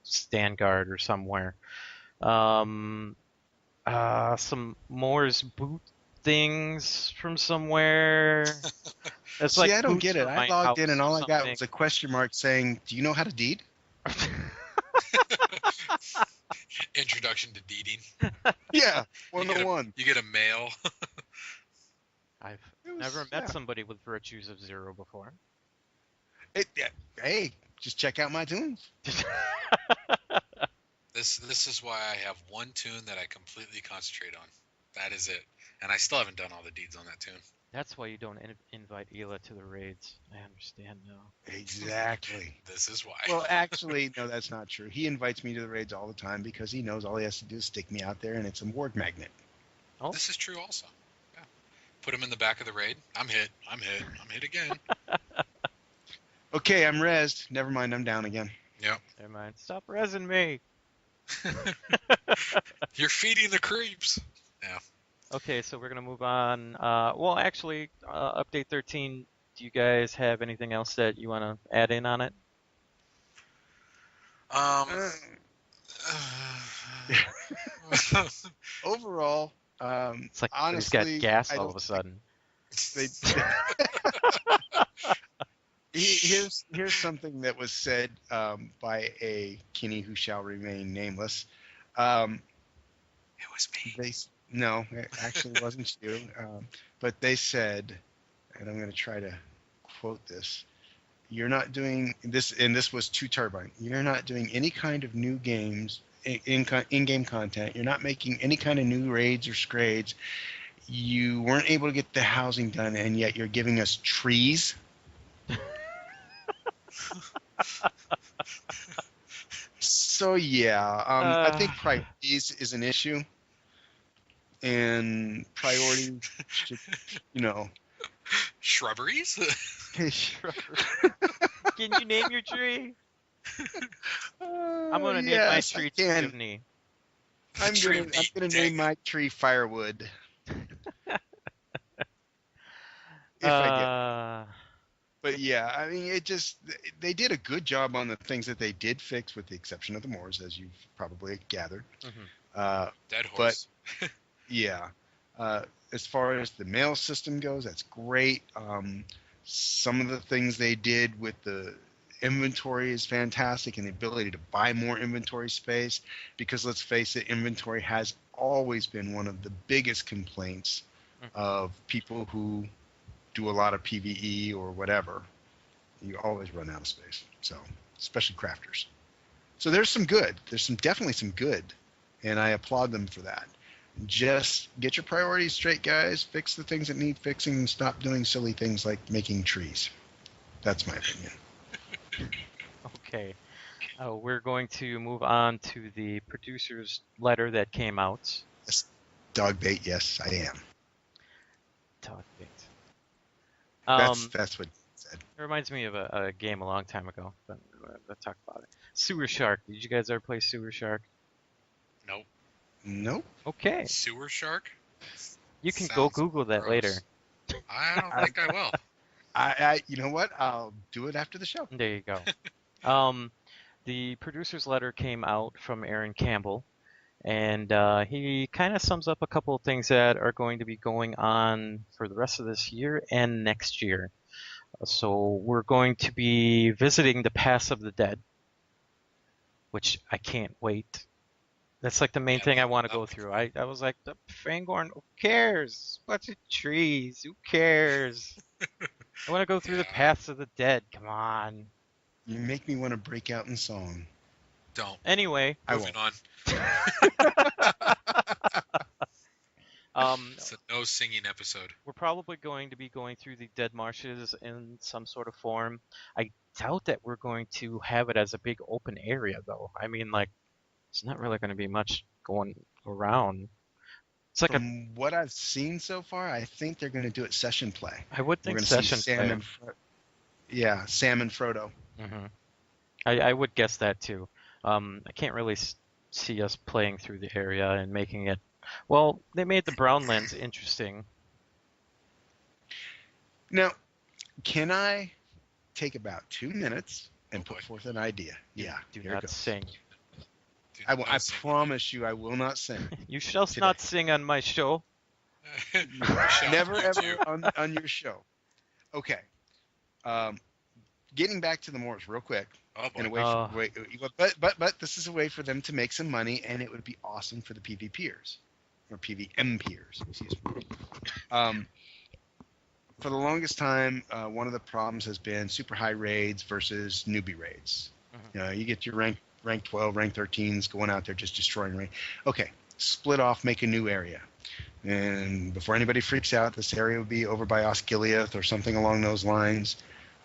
S1: Stangard or somewhere. Some Moore's boot things from somewhere. It's
S4: See, I don't get it. I logged in and all I got
S1: something.
S4: was a question mark saying, "Do you know how to deed?"
S3: Introduction to deeding.
S4: Yeah, 101.
S3: You get a mail.
S1: I've never met somebody with virtues of 0 before.
S4: Hey, just check out my tunes.
S3: This is why I have one tune that I completely concentrate on. That is it. And I still haven't done all the deeds on that tune.
S1: That's why you don't invite Hila to the raids. I understand now.
S4: Exactly.
S3: This is why.
S4: Well, actually, no, that's not true. He invites me to the raids all the time because he knows all he has to do is stick me out there, and it's a ward magnet.
S1: Oh.
S3: This is true also. Yeah. Put him in the back of the raid. I'm hit again.
S4: Okay, I'm rezzed. Never mind, I'm down again.
S3: Yep.
S1: Never mind. Stop rezzing me.
S3: You're feeding the creeps. Yeah.
S1: Okay, so we're going to move on. Well, actually, Update 13, do you guys have anything else that you want to add in on it?
S4: Overall,
S1: It's like
S4: honestly,
S1: he's got gas
S4: I
S1: all
S4: don't
S1: of a sudden.
S4: Here's something that was said by a Kinney who shall remain nameless.
S3: It was me.
S4: No, it actually wasn't you. But they said, and I'm going to try to quote this, you're not doing this, and this was 2 Turbine, you're not doing any kind of new games, in-game content. You're not making any kind of new raids or scrades. You weren't able to get the housing done, and yet you're giving us trees. So, yeah, I think priorities is an issue. And priority should,
S3: Shrubberies?
S1: Can you name your tree? I'm going to name my tree Chimney.
S4: I'm gonna name my tree Firewood. If I get. But yeah, I mean, they did a good job on the things that they did fix, with the exception of the Moors, as you've probably gathered.
S1: Mm-hmm.
S3: Dead horse.
S4: But yeah, as far as the mail system goes, that's great. Some of the things they did with the inventory is fantastic, and the ability to buy more inventory space, because let's face it, inventory has always been one of the biggest complaints of people who do a lot of PvE or whatever. You always run out of space, so especially crafters. So there's definitely some good, and I applaud them for that. Just get your priorities straight, guys. Fix the things that need fixing and stop doing silly things like making trees. That's my opinion.
S1: Okay. We're going to move on to the producer's letter that came out.
S4: Yes. Dog bait, yes, I am.
S1: Dog bait.
S4: That's what he said.
S1: It reminds me of a game a long time ago, but we'll talk about it. Sewer Shark. Did you guys ever play Sewer Shark?
S3: Nope.
S4: Nope.
S1: Okay.
S3: Sewer shark?
S1: You can go
S3: Sounds
S1: Google that
S3: gross.
S1: later.
S3: I don't think I will.
S4: You know what? I'll do it after the show.
S1: There you go. The producer's letter came out from Aaron Campbell, and he kind of sums up a couple of things that are going to be going on for the rest of this year and next year. So we're going to be visiting the Pass of the Dead, which I can't wait. That's like the main thing I want to go through. I was like, the Fangorn, who cares? Bunch of trees, who cares? I want to go through the Paths of the Dead. Come on.
S4: You make me want to break out in song.
S3: Don't.
S1: Anyway,
S3: Moving on. It's a no singing episode.
S1: We're probably going to be going through the Dead Marshes in some sort of form. I doubt that we're going to have it as a big open area, though. I mean, like, it's not really going to be much going around. It's like
S4: From what I've seen so far, I think they're going to do it session play.
S1: I would think
S4: We're going to
S1: session
S4: see Sam
S1: play.
S4: Sam and Frodo.
S1: Mm-hmm. I would guess that too. I can't really see us playing through the area and making it. Well, they made the Brownlands interesting.
S4: Now, can I take about 2 minutes and put forth an idea? Yeah.
S1: Do
S4: here it
S1: not
S4: goes.
S1: sing.
S4: I promise you, I will not sing.
S1: You shall
S4: today.
S1: not sing on my show.
S4: Never ever on your show. Okay. Getting back to the Moors real quick.
S3: Oh boy.
S4: In a way, but this is a way for them to make some money, and it would be awesome for the PvPers or PvMPers. Excuse me. For the longest time, one of the problems has been super high raids versus newbie raids.
S1: Mm-hmm.
S4: You get your rank 12, rank 13s going out there just destroying raid. Okay, split off, make a new area. And before anybody freaks out, this area would be over by Osgiliath or something along those lines.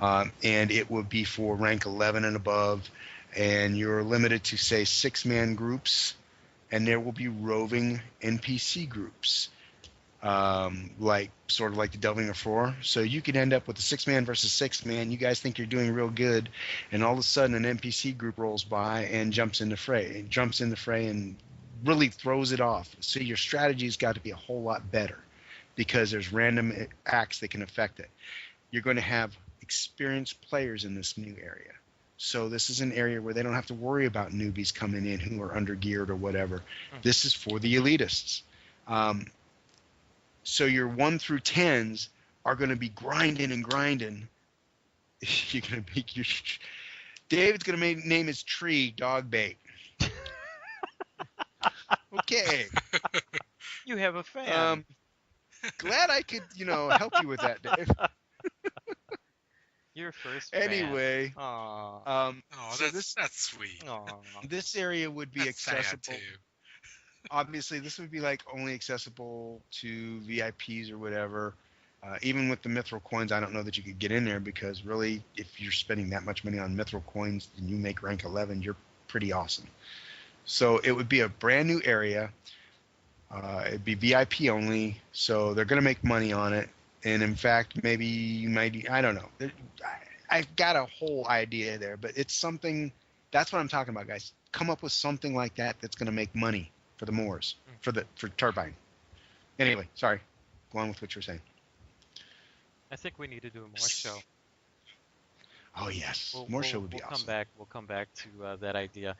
S4: And it would be for rank 11 and above. And you're limited to, say, 6-man groups. And there will be roving NPC groups. Sort of like the Delving of 4. So you could end up with a 6-man versus 6-man. You guys think you're doing real good. And all of a sudden an NPC group rolls by and jumps in the fray. It jumps in the fray and really throws it off. So your strategy's got to be a whole lot better because there's random acts that can affect it. You're going to have experienced players in this new area. So this is an area where they don't have to worry about newbies coming in who are under-geared or whatever. This is for the elitists. So your 1 through 10s are going to be grinding and grinding. You're going to make your... David's going to name his tree Dog Bait. Okay.
S1: You have a fan.
S4: Glad I could, help you with that, Dave.
S1: Your first
S4: Anyway.
S1: Aww.
S4: So
S3: that's sweet.
S1: Aww.
S4: This area would be
S3: That's
S4: accessible.
S3: sad too.
S4: Obviously, this would be like only accessible to VIPs or whatever. Even with the mithril coins, I don't know that you could get in there because really, if you're spending that much money on mithril coins and you make rank 11, you're pretty awesome. So it would be a brand new area. It'd be VIP only, so they're going to make money on it. And in fact, maybe you might, I don't know. I've got a whole idea there, but it's something, that's what I'm talking about, guys. Come up with something like that that's going to make money for the Moors, for Turbine. Anyway, sorry. Go on with what you're saying.
S1: I think we need to do a more show.
S4: Oh, yes. More show would be awesome.
S1: We'll come back to that idea.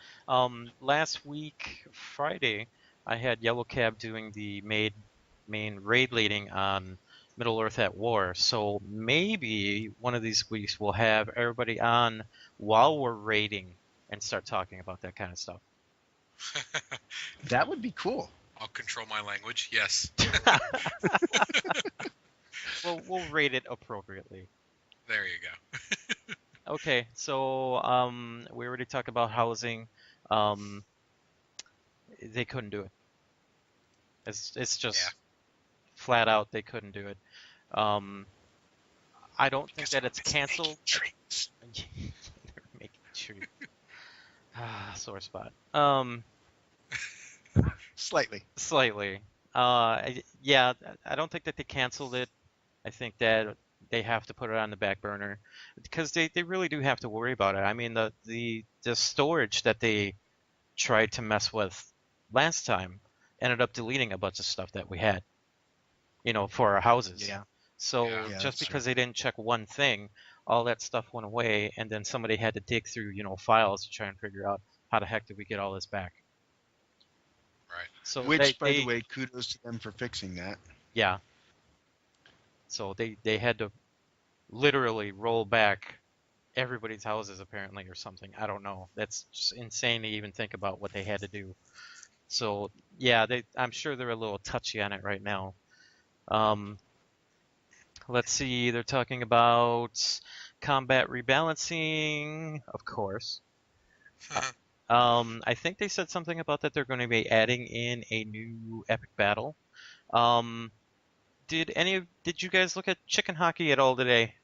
S1: Last week, Friday, I had Yellowcab doing the main raid leading on Middle-earth at War. So maybe one of these weeks we'll have everybody on while we're raiding and start talking about that kind of stuff.
S4: That would be cool.
S3: I'll control my language. Yes.
S1: Well, we'll rate it appropriately.
S3: There you go.
S1: Okay, so we already talked about housing. They couldn't do it. It's just
S3: Yeah.
S1: flat out they couldn't do it. I don't think
S3: Because
S1: that it's
S3: it's
S1: canceled.
S3: making treats.
S1: They're making treats. Sore spot.
S4: Slightly.
S1: Slightly. Yeah, I don't think that they canceled it. I think that they have to put it on the back burner because they really do have to worry about it. I mean, the storage that they tried to mess with last time ended up deleting a bunch of stuff that we had, for our houses.
S4: Yeah.
S1: So
S3: Yeah,
S1: just
S4: that's
S1: because
S4: true.
S1: they didn't check one thing, all that stuff went away, and then somebody had to dig through, files to try and figure out how the heck did we get all this back.
S3: Right.
S1: So
S4: Which, by the
S1: they
S4: way, kudos to them for fixing that.
S1: yeah. So they had to literally roll back everybody's houses apparently or something. I don't know. That's just insane to even think about what they had to do. So yeah, I'm sure they're a little touchy on it right now. Let's see. They're talking about combat rebalancing, of course. I think they said something about that they're going to be adding in a new epic battle. Um, did you guys look at chicken hockey at all today?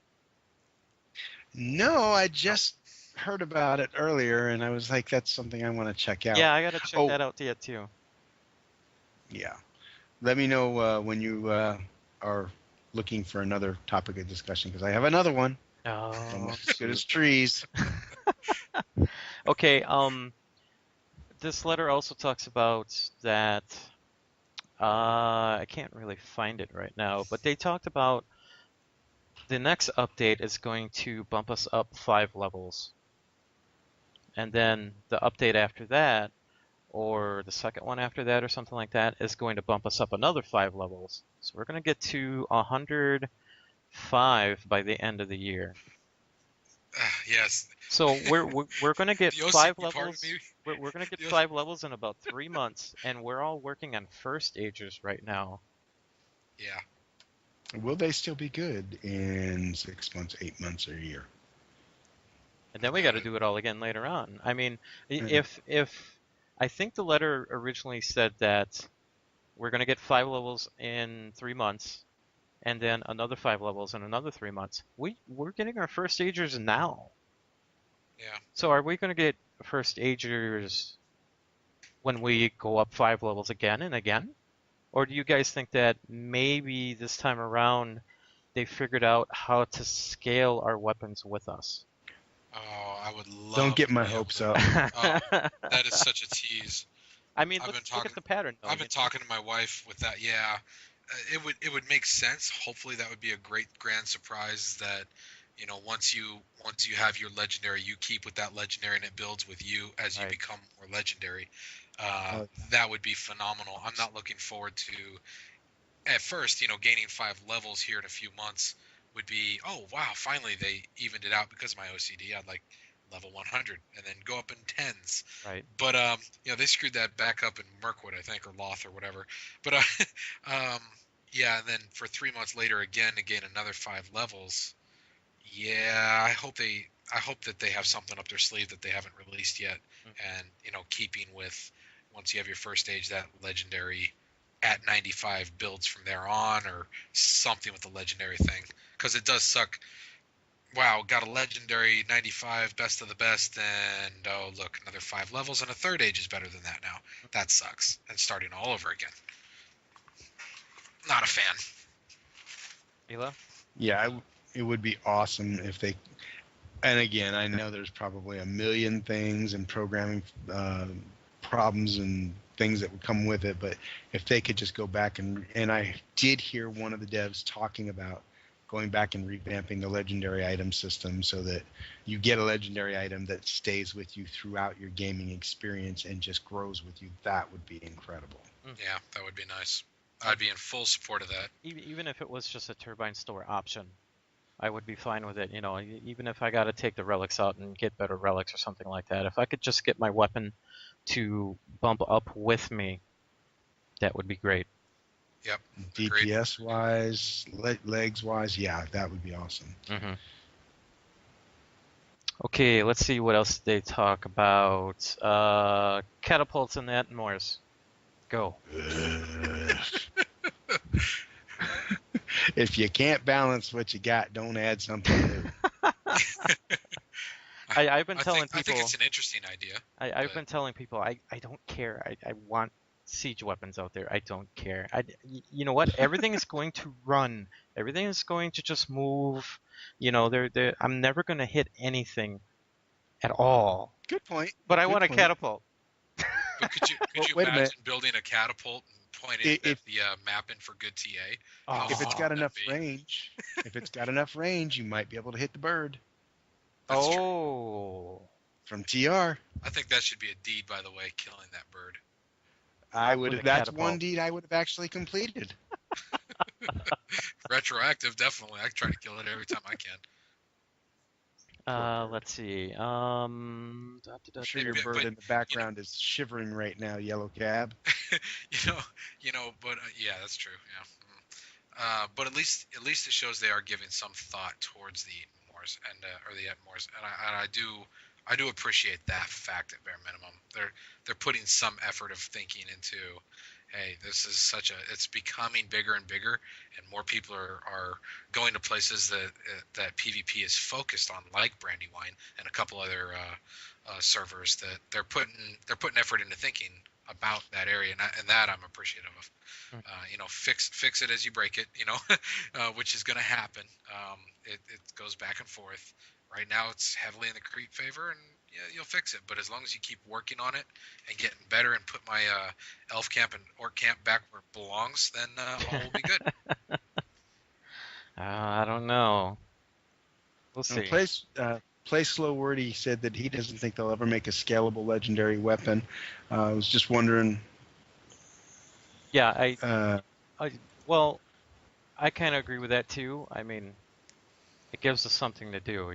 S4: No, I just heard about it earlier, and I was like, that's something I want to check out.
S1: Yeah, I gotta check
S4: Oh,
S1: that out yet too.
S4: yeah. Let me know when you are looking for another topic of discussion, because I have another one.
S1: Oh,
S4: Almost as good as trees.
S1: okay. This letter also talks about that. I can't really find it right now, but they talked about the next update is going to bump us up 5 levels. And then the update after that, or the second one after that, or something like that, is going to bump us up another 5 levels. So we're going to get to 105 by the end of the year.
S3: Yes.
S1: So we're going to get
S3: The OCD
S1: 5
S3: part of
S1: levels.
S3: me-
S1: We're going to get
S3: the
S1: 5 levels in about 3 months, and we're all working on first agers right now.
S3: Yeah.
S4: Will they still be good in 6 months, 8 months, or a year?
S1: And then we got to do it all again later on. I mean, if I think the letter originally said that we're going to get 5 levels in 3 months, and then another 5 levels in another 3 months. We're getting our first agers now.
S3: Yeah.
S1: So are we going to get first agers when we go up 5 levels again and again? Or do you guys think that maybe this time around they figured out how to scale our weapons with us?
S3: Oh, I would love.
S4: Don't get
S3: to
S4: my
S3: be able
S4: hopes
S3: to-
S4: up.
S3: Oh, that is such a tease.
S1: I mean,
S3: I've
S1: look
S3: been
S1: at the pattern, though.
S3: I've been talking to my wife with that. Yeah, it would make sense. Hopefully, that would be a great grand surprise. That once you have your legendary, you keep with that legendary, and it builds with you as you
S1: Right.
S3: become more legendary.
S4: Oh.
S3: That would be phenomenal. I'm not looking forward to. At first, gaining 5 levels here in a few months would be, oh wow, finally they evened it out because of my OCD. I'd like level 100 and then go up in tens.
S1: Right.
S3: But they screwed that back up in Mirkwood, I think, or Loth or whatever. But yeah, and then for 3 months later again to gain another 5 levels. Yeah, I hope that they have something up their sleeve that they haven't released yet, and keeping with once you have your first stage, that legendary at 95 builds from there on, or something with the legendary thing, because it does suck. Wow, got a legendary 95, best of the best, and oh look, another 5 levels and a third age is better than that now. That sucks. And starting all over again. Not a fan.
S1: Ela?
S4: Yeah, it would be awesome if they. And again, I know there's probably a million things and programming problems and things that would come with it, but if they could just go back and I did hear one of the devs talking about going back and revamping the legendary item system so that you get a legendary item that stays with you throughout your gaming experience and just grows with you. That would be incredible.
S3: Yeah, that would be nice. I'd be in full support of that.
S1: Even if it was just a turbine store option, I would be fine with it. Even if I got to take the relics out and get better relics or something like that. If I could just get my weapon to bump up with me, that would be great.
S3: Yep.
S4: DPS wise, legs wise, yeah, that would be awesome.
S1: Mm-hmm. Okay, let's see what else they talk about. Catapults and that and more. Go.
S4: If you can't balance what you got, don't add something new.
S1: I've been telling
S3: I think
S1: people.
S3: it's an interesting idea.
S1: I've been telling people I don't care. I want siege weapons out there. I don't care. You know what? Everything is going to run. Everything is going to just move. You know, I'm never going to hit anything at all.
S4: Good point.
S1: But I
S4: Good
S1: want a
S4: point.
S1: catapult.
S3: But could you
S4: Wait a minute.
S3: imagine building a catapult and pointing at the map in for good TA?
S1: Oh,
S4: If it's got
S3: that'd
S4: enough
S3: be-
S4: range, you might be able to hit the bird
S3: That's true.
S1: oh.
S4: from TR.
S3: I think that should be a deed, by the way, killing that bird.
S1: With a
S4: That's
S1: catapult.
S4: one deed I would have actually completed.
S3: Retroactive, definitely. I try to kill it every time I can.
S1: Let's see.
S4: I'm sure your bird in the background is shivering right now, Yellowcab.
S3: But yeah, that's true. Yeah. But at least it shows they are giving some thought towards the Moors and or the Moors, and I do appreciate that fact at bare minimum. They're putting some effort of thinking into, hey, this is it's becoming bigger and bigger, and more people are going to places that PvP is focused on, like Brandywine and a couple other servers that they're putting effort into thinking about that area, and that I'm appreciative of. Fix it as you break it, which is going to happen. It goes back and forth. Right now, it's heavily in the creep favor, and yeah, you'll fix it. But as long as you keep working on it and getting better and put my elf camp and orc camp back where it belongs, then all will be good.
S1: I don't know. We'll see.
S4: Play Slow Wordy said that he doesn't think they'll ever make a scalable legendary weapon. I was just wondering.
S1: Yeah, I kind of agree with that too. I mean, it gives us something to do,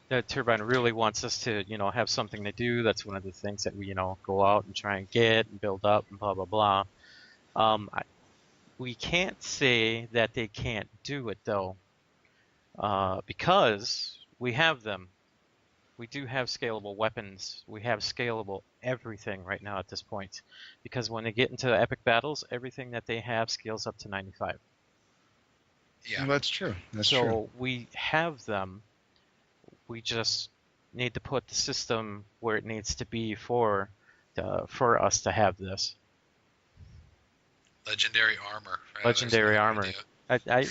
S1: The Turbine really wants us to, have something to do. That's one of the things that we, go out and try and get and build up and blah, blah, blah. We can't say that they can't do it, though, because we have them. We do have scalable weapons. We have scalable everything right now at this point. Because when they get into epic battles, everything that they have scales up to 95.
S3: Yeah,
S4: Well, that's true.
S1: So we have them. We just need to put the system where it needs to be for us to have this.
S3: legendary armor.
S1: Legendary armor. I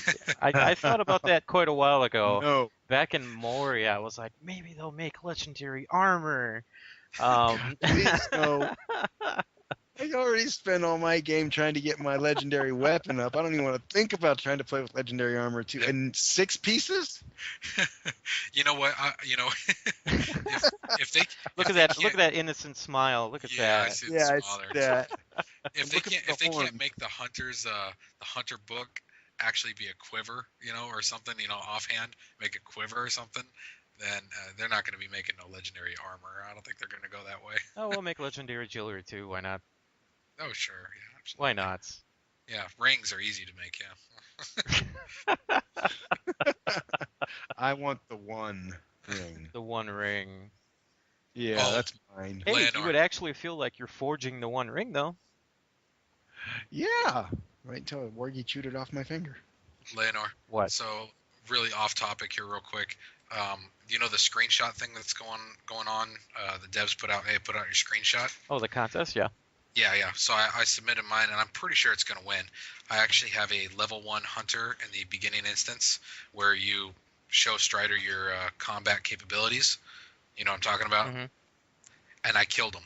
S1: thought about that quite a while ago.
S4: No.
S1: Back in Moria, I was like, maybe they'll make legendary armor.
S4: Please no. I already spent all my game trying to get my legendary weapon up. I don't even want to think about trying to play with legendary armor too. And 6 pieces?
S3: You know what? If they
S1: look at that innocent smile. Look at that.
S3: I see the smile there. If they
S4: horn.
S3: can't make the hunter book actually be a quiver, or something, offhand, make a quiver or something, then they're not going to be making no legendary armor. I don't think they're going to go that way.
S1: Oh, we'll make legendary jewelry too. Why not?
S3: Oh, sure. Yeah, absolutely.
S1: Why not?
S3: Yeah, rings are easy to make, yeah.
S4: I want the one ring.
S1: The one ring.
S4: Yeah, that's mine.
S1: Hey,
S3: Leonard.
S1: you would actually feel like you're forging the one ring, though.
S4: Yeah. Right until Wargy chewed it off my finger.
S3: Leonor.
S1: What?
S3: So, really off topic here real quick. The screenshot thing that's going on? The devs put out your screenshot.
S1: Oh, the contest? Yeah.
S3: Yeah. So I submitted mine, and I'm pretty sure it's going to win. I actually have a level 1 hunter in the beginning instance where you show Strider your combat capabilities. You know what I'm talking about?
S1: Mm-hmm.
S3: And I killed him.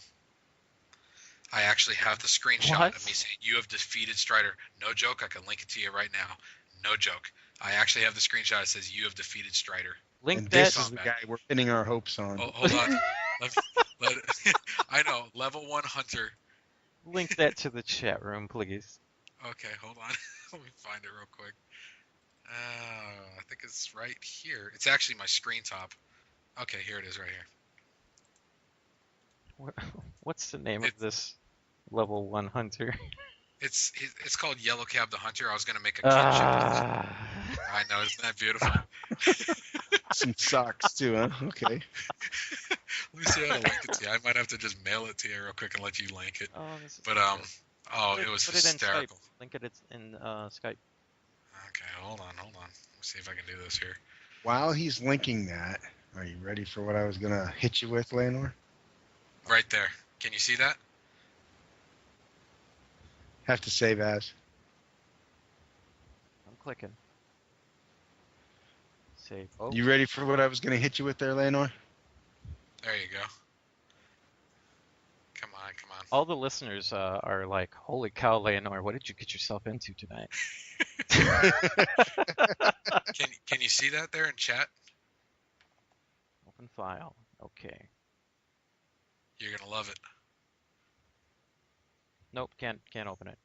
S3: I actually have the screenshot
S1: What?
S3: of me saying, you have defeated Strider. No joke. I can link it to you right now. No joke. I actually have the screenshot that says, you have defeated Strider.
S1: Link
S4: And
S1: that.
S4: this is the guy we're pinning our hopes on.
S3: Oh, hold on. I know. Level 1 hunter.
S1: Link that to the chat room, please.
S3: Okay, hold on. Let me find it real quick. I think it's right here. It's actually my screen top. Okay, here it is right here.
S1: What's the name of this level 1 hunter?
S3: It's called Yellowcab the Hunter. I was gonna make a kinship. I know, isn't that beautiful?
S4: Some socks too, huh? Okay.
S3: Let me see how to link it to you. I might have to just mail it to you real quick and let you link it.
S1: Oh, this is
S3: But Oh, it was
S1: Put it in Skype.
S3: hysterical.
S1: Link it in Skype.
S3: Okay, hold on. Let me see if I can do this here.
S4: While he's linking that, are you ready for what I was going to hit you with, Leonor?
S3: Right there. Can you see that?
S4: Have to save as.
S1: I'm clicking. Save. Oh.
S4: You ready for what I was going to hit you with there, Leonor?
S3: There you go. Come on.
S1: All the listeners are like, "Holy cow, Leonor, what did you get yourself into tonight?"
S3: Can you see that there in chat?
S1: Open file. Okay.
S3: You're gonna love it.
S1: Nope, can't open it.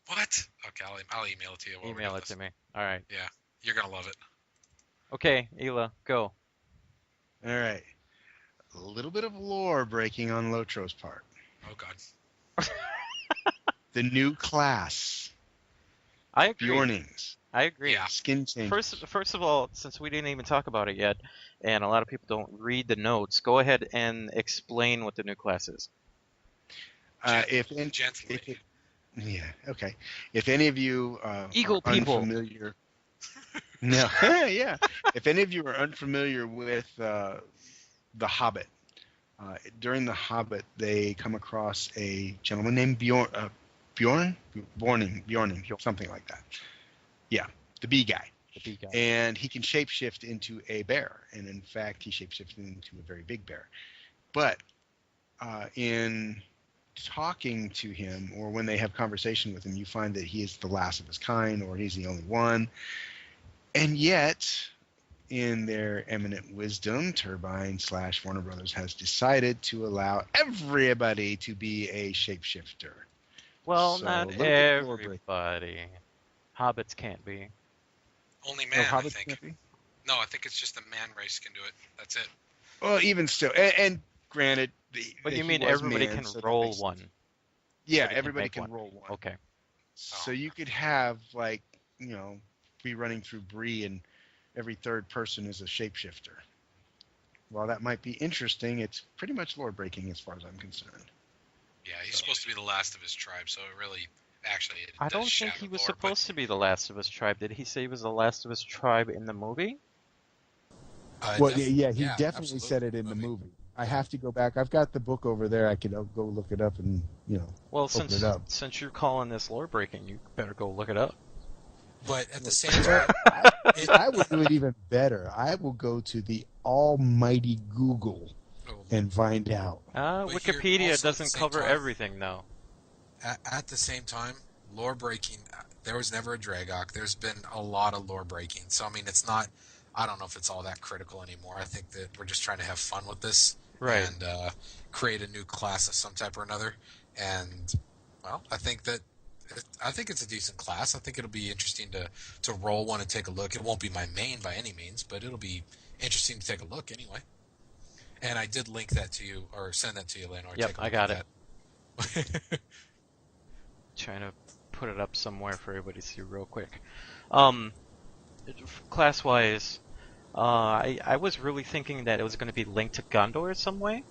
S3: What? Okay, I'll email it to you.
S1: Email it to me. All right.
S3: Yeah, you're gonna love it.
S1: Okay, Hila, go.
S4: All right. A little bit of lore breaking on Lotro's part.
S3: Oh God.
S4: The new class.
S1: I agree.
S4: Bjornings.
S1: I agree.
S3: Yeah.
S4: Skin changes.
S1: First of all, since we didn't even talk about it yet, and a lot of people don't read the notes, go ahead and explain what the new class is.
S3: Gently.
S4: Yeah, okay. If any of you
S1: Eagle
S4: are
S1: people.
S4: unfamiliar, no, yeah. If any of you are unfamiliar with The Hobbit, during The Hobbit, they come across a gentleman named Bjorning, something like that. Yeah, the bee guy.
S1: The bee guy.
S4: And he can shapeshift into a bear, and in fact, he shapeshifted into a very big bear. But in talking to him, or when they have conversation with him, you find that he is the last of his kind, or he's the only one. And yet, in their eminent wisdom, Turbine/Warner Brothers has decided to allow everybody to be a shapeshifter.
S1: Well,
S4: So,
S1: not
S4: a little bit of lore break.
S1: everybody. Hobbits can't be.
S3: Only
S4: No,
S3: man, I
S4: hobbits
S3: think.
S4: can't be?
S3: No, I think it's just the man race can do it. That's it.
S4: Well, even still, and granted,
S1: But
S4: that
S1: you
S4: he
S1: mean
S4: was
S1: everybody
S4: man,
S1: can
S4: so that
S1: roll
S4: makes-
S1: one?
S4: Yeah,
S1: Everybody can
S4: everybody
S1: make
S4: can
S1: one.
S4: roll one.
S1: Okay.
S4: So you could have, like, be running through Bree and every third person is a shapeshifter. While that might be interesting, it's pretty much lore breaking as far as I'm concerned.
S3: Yeah, he's supposed to be the last of his tribe, so it really, actually, it
S1: I
S3: does
S1: don't think
S3: shatter
S1: he was
S3: lore,
S1: supposed to be the last of his tribe. Did he say he was the last of his tribe in the movie?
S5: Well, he definitely
S3: absolutely.
S5: said it in the movie. I have to go back. I've got the book over there. I could go look it up and
S1: Well,
S5: open it up.
S1: since you're calling this lore breaking, you better go look it up.
S5: But at the same time, I will do it even better. I will go to the almighty Google and find out.
S1: Wikipedia doesn't cover everything, though.
S6: At the same time, lore breaking, there was never a Dragok. There's been a lot of lore breaking. So, I mean, it's not, I don't know if it's all that critical anymore. I think that we're just trying to have fun with this.
S1: Right.
S6: And create a new class of some type or another. And, well, I think it's a decent class. I think it'll be interesting to roll one and take a look. It won't be my main by any means, but it'll be interesting to take a look anyway. And I did link that to you, or send that to you, Leonor.
S1: Yep,
S6: take a look
S1: I got
S6: at that.
S1: Trying to put it up somewhere for everybody to see real quick. Class-wise, I was really thinking that it was going to be linked to Gondor some way.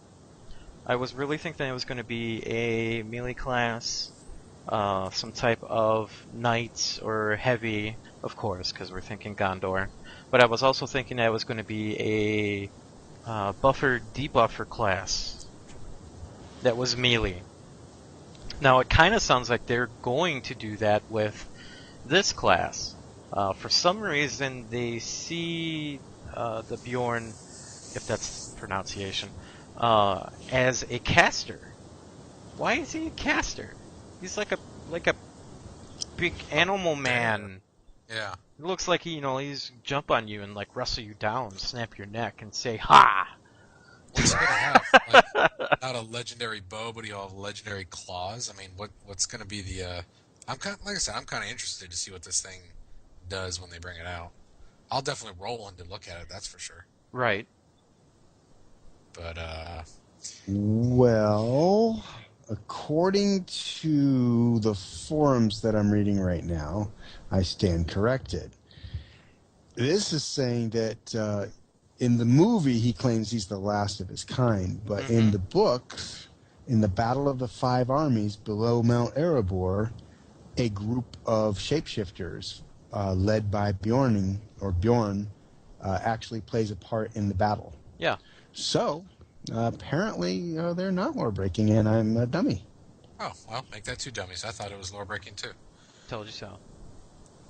S1: I was really thinking it was going to be a melee class, some type of knight or heavy, of course, because we're thinking Gondor. But I was also thinking that it was going to be a buffer-debuffer class that was melee. Now, it kind of sounds like they're going to do that with this class. For some reason, they see the Bjorn, if that's the pronunciation, as a caster. Why is he a caster? He's like a big animal man.
S6: Yeah.
S1: It looks like he's jump on you and like wrestle you down, snap your neck, and say "Ha!"
S6: What's he gonna have? Like, not a legendary bow, but he'll have legendary claws. I mean, what's gonna be the? I'm kind of interested to see what this thing does when they bring it out. I'll definitely roll one to look at it. That's for sure.
S1: Right.
S6: But
S5: Well, according to the forums that I'm reading right now, I stand corrected. This is saying that in the movie he claims he's the last of his kind, but in the books in the Battle of the Five Armies below Mount Erebor, a group of shapeshifters led by Bjorn actually plays a part in the battle.
S1: Yeah.
S5: So, apparently, they're not lore breaking, and I'm a dummy.
S6: Oh, well, make that 2 dummies. I thought it was lore breaking too.
S1: Told you so.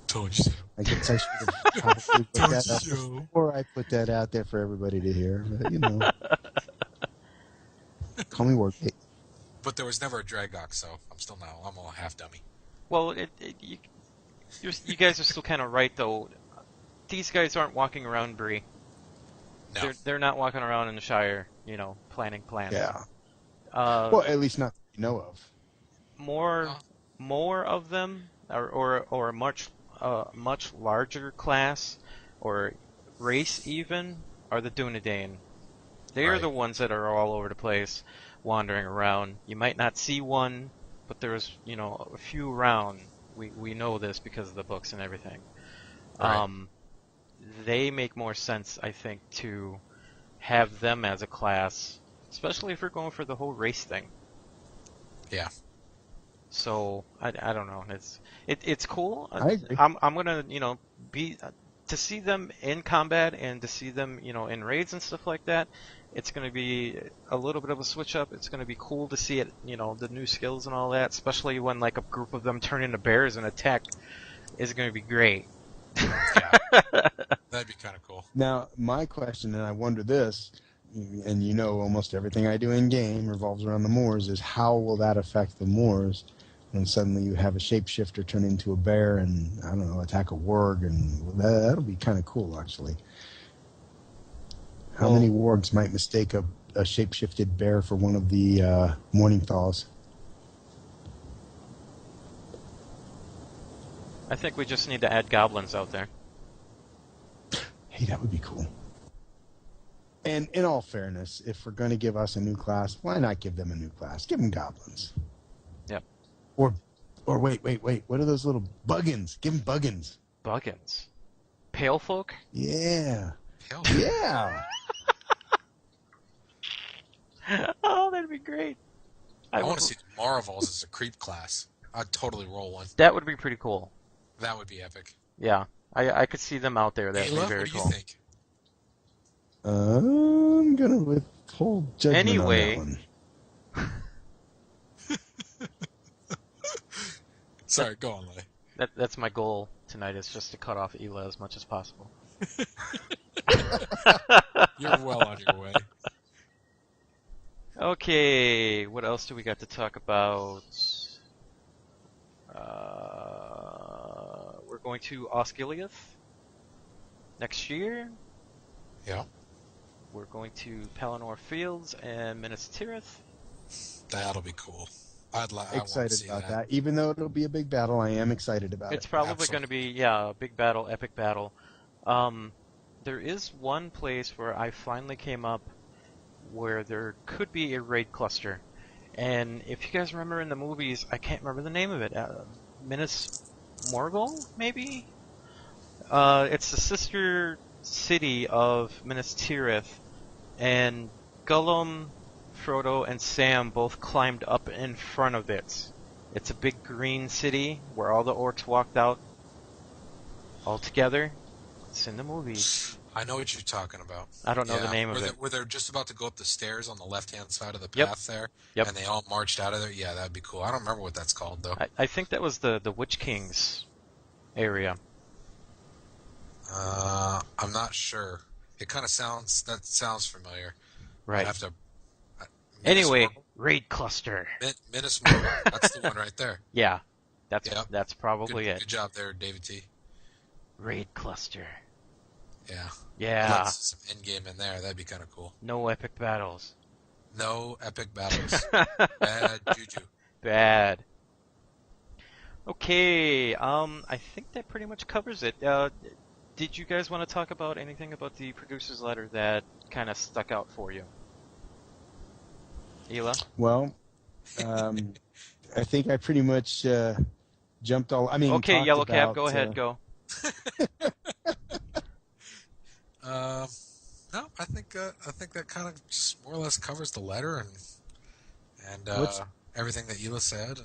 S6: Told you so.
S5: I guess I should have probably put that out before I put that out there for everybody to hear. But, call me Wargate.
S6: But there was never a Dragok, so I'm a half dummy.
S1: Well, you guys are still kind of right, though. These guys aren't walking around Bree.
S6: No.
S1: They're not walking around in the Shire, planning plans.
S5: Yeah. Well, at least not that you know of.
S1: More of them, or a much larger class, or race even, are the Dunedain. They are the ones that are all over the place, wandering around. You might not see one, but there's a few around. We know this because of the books and everything.
S6: Right.
S1: They make more sense, I think, to have them as a class, especially if we're going for the whole race thing.
S6: Yeah.
S1: So I don't know. It's cool.
S5: I agree.
S1: I'm gonna be to see them in combat and to see them in raids and stuff like that. It's gonna be a little bit of a switch up. It's gonna be cool to see it. The new skills and all that, especially when like a group of them turn into bears and attack, is gonna be great.
S6: Yeah. That'd be kind of cool.
S5: Now, my question, and I wonder this, and almost everything I do in game revolves around the Moors, is how will that affect the Moors when suddenly you have a shapeshifter turn into a bear and, I don't know, attack a warg, and that'll be kind of cool, actually. How many wargs might mistake a shapeshifted bear for one of the morning thaws?
S1: I think we just need to add goblins out there.
S5: Hey, that would be cool. And in all fairness, if we're going to give us a new class, why not give them a new class? Give them goblins.
S1: Yep.
S5: Or wait. What are those little buggins? Give them buggins.
S1: Buggins. Pale folk?
S5: Yeah.
S6: Hell
S5: Yeah.
S1: Oh, that'd be great.
S6: I want to see the Marvels as a creep class. I'd totally roll one.
S1: That would be pretty cool.
S6: That would be epic.
S1: Yeah. I could see them out there. That'd be
S6: Ayla,
S1: very
S6: what do you
S1: cool.
S6: think?
S5: I'm going to withhold judgment
S1: Anyway.
S5: on that one.
S6: Sorry, go on, Lay.
S1: That's my goal tonight, is just to cut off Ela as much as possible.
S6: You're well on your way.
S1: Okay, what else do we got to talk about? We're going to Osgiliath next year.
S6: Yeah.
S1: We're going to Pelennor Fields and Minas Tirith.
S6: That'll be cool. I want to
S5: Excited
S6: see
S5: about that. Even though it'll be a big battle, I am excited about
S1: It's
S5: it.
S1: probably going to be, a big battle, epic battle. There is one place where I finally came up where there could be a raid cluster. And if you guys remember in the movies, I can't remember the name of it. Minas Morgul, maybe? It's the sister city of Minas Tirith, and Gollum, Frodo, and Sam both climbed up in front of it. It's a big green city where all the orcs walked out all together. It's in the movies.
S6: I know what you're talking about.
S1: I don't know the name of it.
S6: Where they're just about to go up the stairs on the left-hand side of the path there,
S1: Yep.
S6: and they all marched out of there. Yeah, that'd be cool. I don't remember what that's called, though.
S1: I think that was the Witch King's area.
S6: I'm not sure. It kind of sounds familiar.
S1: Right.
S6: I have to.
S1: Anyway, raid cluster.
S6: Minas Morgul. That's the one right there.
S1: Yeah, that's probably
S6: Good
S1: it.
S6: job there, David T.
S1: Raid cluster.
S6: Yeah.
S1: Yeah.
S6: Lots of some endgame in there. That'd be kind of cool.
S1: No epic battles.
S6: No epic battles. Bad juju.
S1: Bad. Okay, I think that pretty much covers it. Did you guys want to talk about anything about the producer's letter that kind of stuck out for you? Ela?
S5: Well, I think I pretty much jumped all. I mean,
S1: Okay,
S5: talked
S1: Yellowcab,
S5: about,
S1: go ahead, go.
S6: No, I think that kind of just more or less covers the letter, and
S5: What's
S6: everything that Hila said.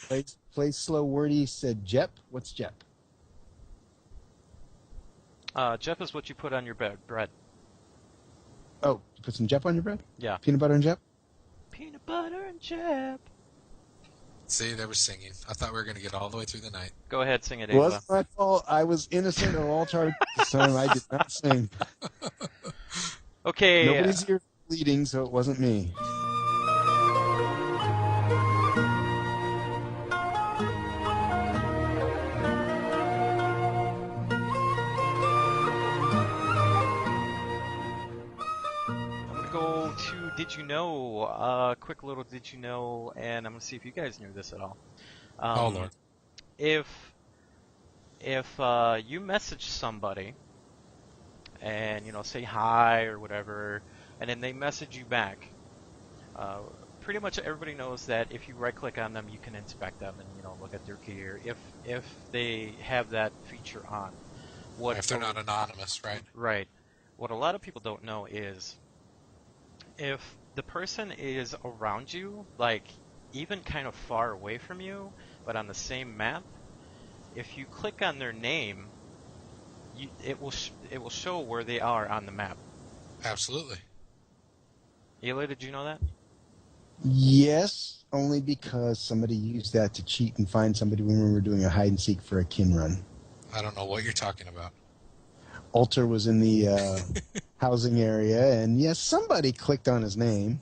S6: And
S5: play slow wordy said Jep? What's Jep?
S1: Jeff is what you put on your bread.
S5: Oh, you put some Jep on your bread?
S1: Yeah.
S5: Peanut butter and Jep?
S1: Peanut butter and Jeff.
S6: see, they were singing. I thought we were going to get all the way through the night.
S1: Go ahead, sing it,
S5: It
S1: Ava.
S5: wasn't my fault. I was innocent of all charges this time. I did not sing.
S1: Okay.
S5: Nobody's here bleeding, so it wasn't me.
S1: I'm gonna go to Did You Know? Quick little Did You Know, and I'm gonna see if you guys knew this at all.
S6: Oh, Lord.
S1: If you message somebody and say hi or whatever, and then they message you back, pretty much everybody knows that if you right-click on them, you can inspect them and look at their gear if they have that feature on.
S6: If they're not anonymous, right?
S1: Right. What a lot of people don't know is if the person is around you, like even kind of far away from you, but on the same map, if you click on their name, it will show where they are on the map.
S6: Absolutely.
S1: Eli, did you know that?
S5: Yes, only because somebody used that to cheat and find somebody when we were doing a hide and seek for a kin run.
S6: I don't know what you're talking about.
S5: Alter was in the housing area, and yes, somebody clicked on his name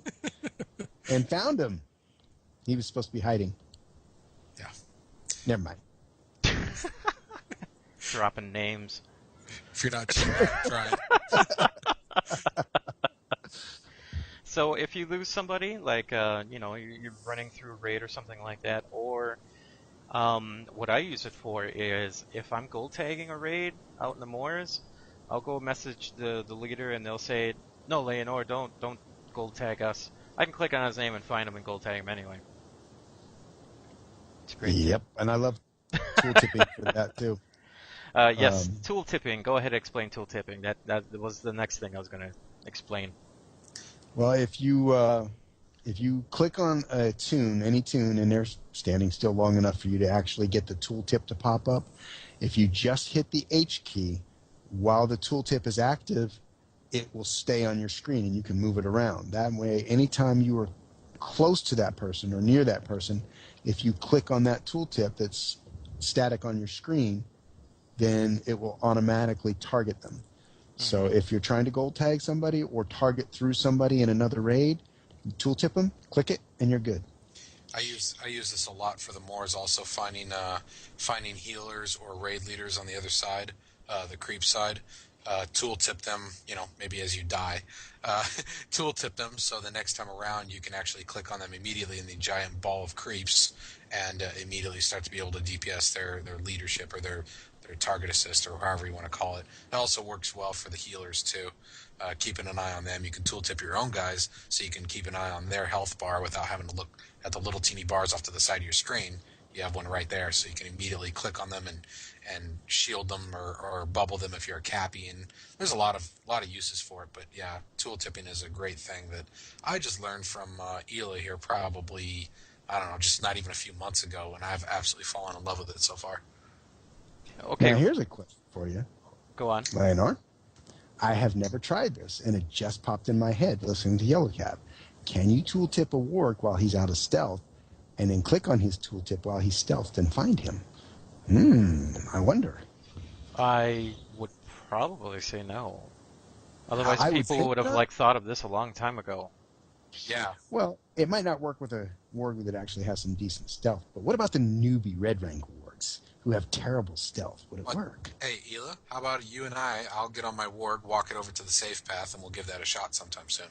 S5: and found him. He was supposed to be hiding.
S6: Yeah.
S5: Never mind.
S1: Dropping names.
S6: If you're not cheating, try it.
S1: So if you lose somebody, like you're running through a raid or something like that, or what I use it for is if I'm gold tagging a raid out in the moors, I'll go message the leader and they'll say, "No, Leonor, don't gold tag us." I can click on his name and find him and gold tag him anyway. It's great.
S5: Yep, and I love tool tipping for that too.
S1: Yes, tool tipping. Go ahead and explain tool tipping. That was the next thing I was going to explain.
S5: Well, if you click on a tune, any tune, and they're standing still long enough for you to actually get the tooltip to pop up, if you just hit the H key while the tooltip is active, it will stay on your screen and you can move it around. That way, anytime you are close to that person or near that person, if you click on that tooltip that's static on your screen, then it will automatically target them. So if you're trying to gold tag somebody or target through somebody in another raid, tooltip them, click it, and you're good.
S6: I use this a lot for the Moors, also finding healers or raid leaders on the other side, the creep side. Tooltip them, maybe as you die. Tooltip them so the next time around you can actually click on them immediately in the giant ball of creeps and immediately start to be able to DPS their leadership or their target assist or however you want to call it. It also works well for the healers too. Keeping an eye on them. You can tooltip your own guys so you can keep an eye on their health bar without having to look at the little teeny bars off to the side of your screen. You have one right there so you can immediately click on them and shield them or bubble them if you're a cappy. And there's a lot of uses for it. But yeah, tooltipping is a great thing that I just learned from Ela here probably, I don't know, just not even a few months ago, and I've absolutely fallen in love with it so far.
S1: Okay.
S5: Now, here's a question for you.
S1: Go on.
S5: Leonor, I have never tried this, and it just popped in my head listening to Yellowcab. Can you tooltip a warg while he's out of stealth, and then click on his tooltip while he's stealthed and find him? I wonder.
S1: I would probably say no. Otherwise,
S5: I would
S1: people
S5: think
S1: would have
S5: not.
S1: thought of this a long time ago.
S6: Yeah.
S5: Well, it might not work with a warg that actually has some decent stealth, but what about the newbie red rank wargs who have terrible stealth? Would it work?
S6: Hey, Ela, how about you and I'll get on my warg, walk it over to the safe path, and we'll give that a shot sometime soon.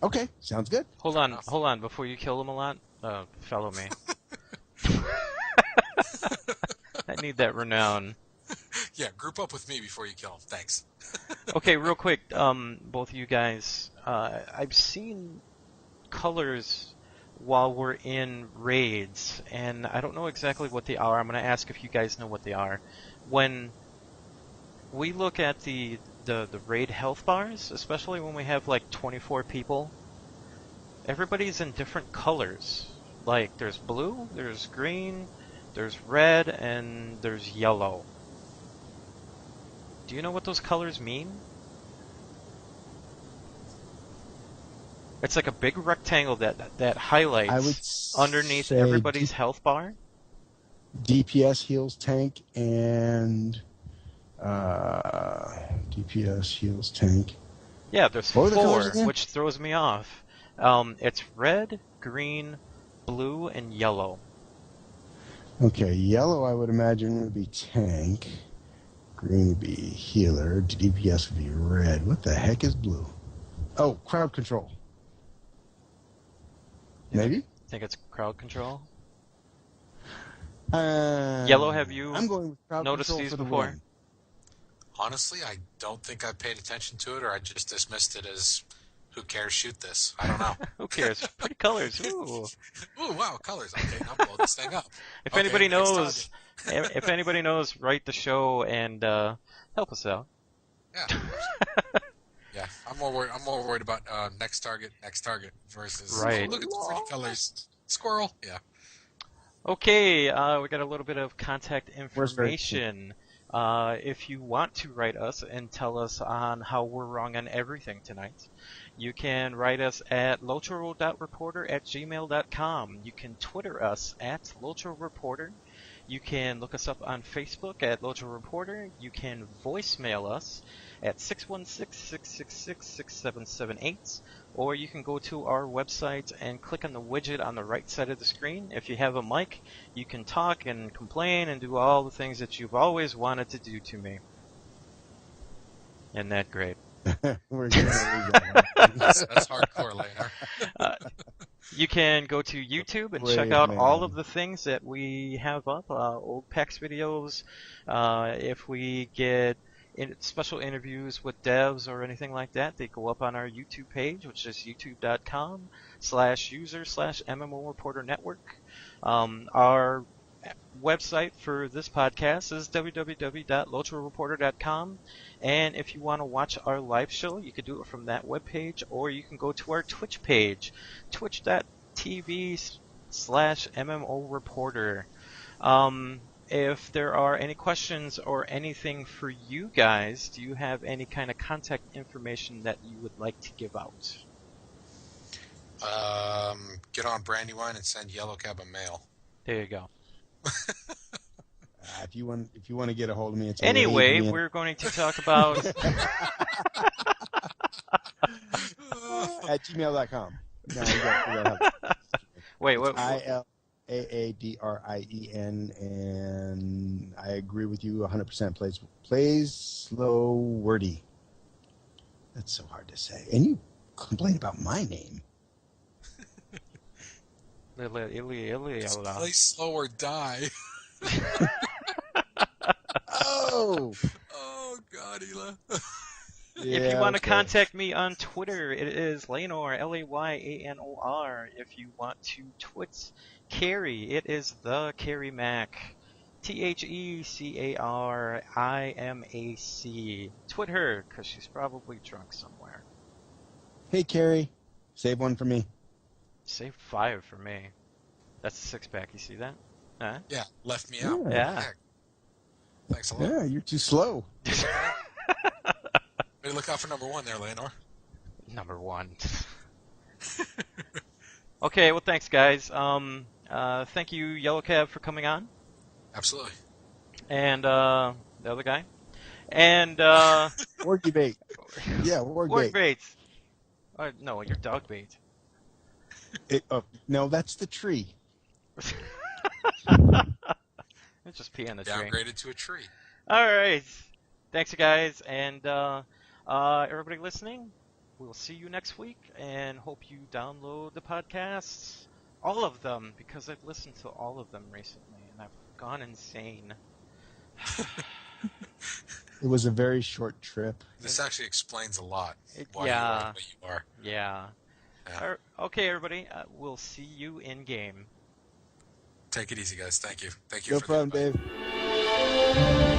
S5: Okay, sounds good.
S1: Hold on. Before you kill them a lot, follow me. I need that renown.
S6: Yeah, group up with me before you kill him. Thanks.
S1: Okay, real quick, both of you guys, I've seen colors while we're in raids, and I don't know exactly what they are. I'm going to ask if you guys know what they are. When we look at the raid health bars, especially when we have like 24 people, everybody's in different colors. Like, there's blue, there's green, there's red, and there's yellow. Do you know what those colors mean? It's like a big rectangle that highlights underneath everybody's health bar.
S5: DPS heals tank and DPS heals tank.
S1: Yeah, there's
S5: What were the
S1: four,
S5: colors again?
S1: which throws me off. It's red, green, blue, and yellow.
S5: Okay, yellow I would imagine would be tank. Green would be healer. DPS would be red. What the heck is blue? Oh, crowd control. Maybe?
S1: I think it's crowd control.
S5: Yellow,
S1: Yellow, have you
S5: I'm going with crowd
S1: noticed
S5: control
S1: these
S5: for the
S1: before?
S5: win.
S6: Honestly, I don't think I paid attention to it, or I just dismissed it as, who cares, shoot this. I don't know.
S1: Who cares? Pretty colors. Ooh.
S6: Ooh, wow, colors. Okay, now blow this thing up.
S1: If
S6: Okay,
S1: anybody
S6: next
S1: knows, if anybody knows, write the show and help us out.
S6: Yeah. Yeah, I'm more worried about next target versus
S1: Right.
S6: oh, look at the pretty colors. Squirrel. Yeah.
S1: Okay, we got a little bit of contact
S5: Where's Barry?
S1: information. If you want to write us and tell us on how we're wrong on everything tonight, you can write us at lotro.reporter@gmail.com. You can Twitter us at LOTRO Reporter. You can look us up on Facebook at LOTRO Reporter. You can voicemail us at 616-666-6778. Or you can go to our website and click on the widget on the right side of the screen. If you have a mic, you can talk and complain and do all the things that you've always wanted to do to me. Isn't that great?
S5: We're gonna lose that.
S6: That's hardcore, Laner.
S1: You can go to YouTube and
S5: Wait
S1: check
S5: a
S1: out
S5: minute.
S1: all of the things that we have up, old PAX videos. If we get special interviews with devs or anything like that, they go up on our YouTube page, which is youtube.com/user/MMO Reporter Network. Our website for this podcast is www.lotroreporter.com, and if you want to watch our live show, you can do it from that webpage, or you can go to our Twitch page, twitch.tv/MMO Reporter. If there are any questions or anything for you guys, do you have any kind of contact information that you would like to give out?
S6: Get on Brandywine and send Yellowcab a mail.
S1: There you go.
S5: If you want to get a hold of me, it's
S1: Anyway,
S5: Ian.
S1: we're going to talk about
S5: at gmail.com. No, you got
S1: wait, what?
S5: ILAADRIEN, and I agree with you 100%. Plays slow wordy. That's so hard to say. And you complain about my name.
S6: Play slow or die.
S5: Oh!
S6: Oh, God, Ela.
S1: If you want to contact me on Twitter, it is Laynor, Layanor. If you want to twit Cari, it is the Cari Mac, TheCarimac. Twit her, because she's probably drunk somewhere.
S5: Hey, Cari, save one for me.
S1: Save 5 for me. That's a 6-pack, you see that? Huh?
S6: Yeah, left me out.
S1: Yeah.
S6: Heck. Thanks a lot.
S5: Yeah, you're too slow.
S6: Hey, look out for number 1 there, Laynor.
S1: Number 1. Okay, well, thanks, guys. Thank you, Yellowcab, for coming on.
S6: Absolutely.
S1: And the other guy. And
S5: Orgy bait. Yeah, org
S1: Org
S5: bait.
S1: bait. No, you're dog bait.
S5: No, that's the tree.
S1: Let's just pee on the tree.
S6: Downgraded to a tree.
S1: All right. Thanks, you guys, and everybody listening. We'll see you next week, and hope you download the podcasts, all of them, because I've listened to all of them recently, and I've gone insane.
S5: It was a very short trip.
S6: This actually explains a lot. Why
S1: yeah.
S6: you are the way you are.
S1: Yeah.
S6: Yeah.
S1: Okay, everybody. We'll see you in game.
S6: Take it easy, guys. Thank you. Thank you
S5: No
S6: for
S5: problem,
S6: the invite.
S5: Dave.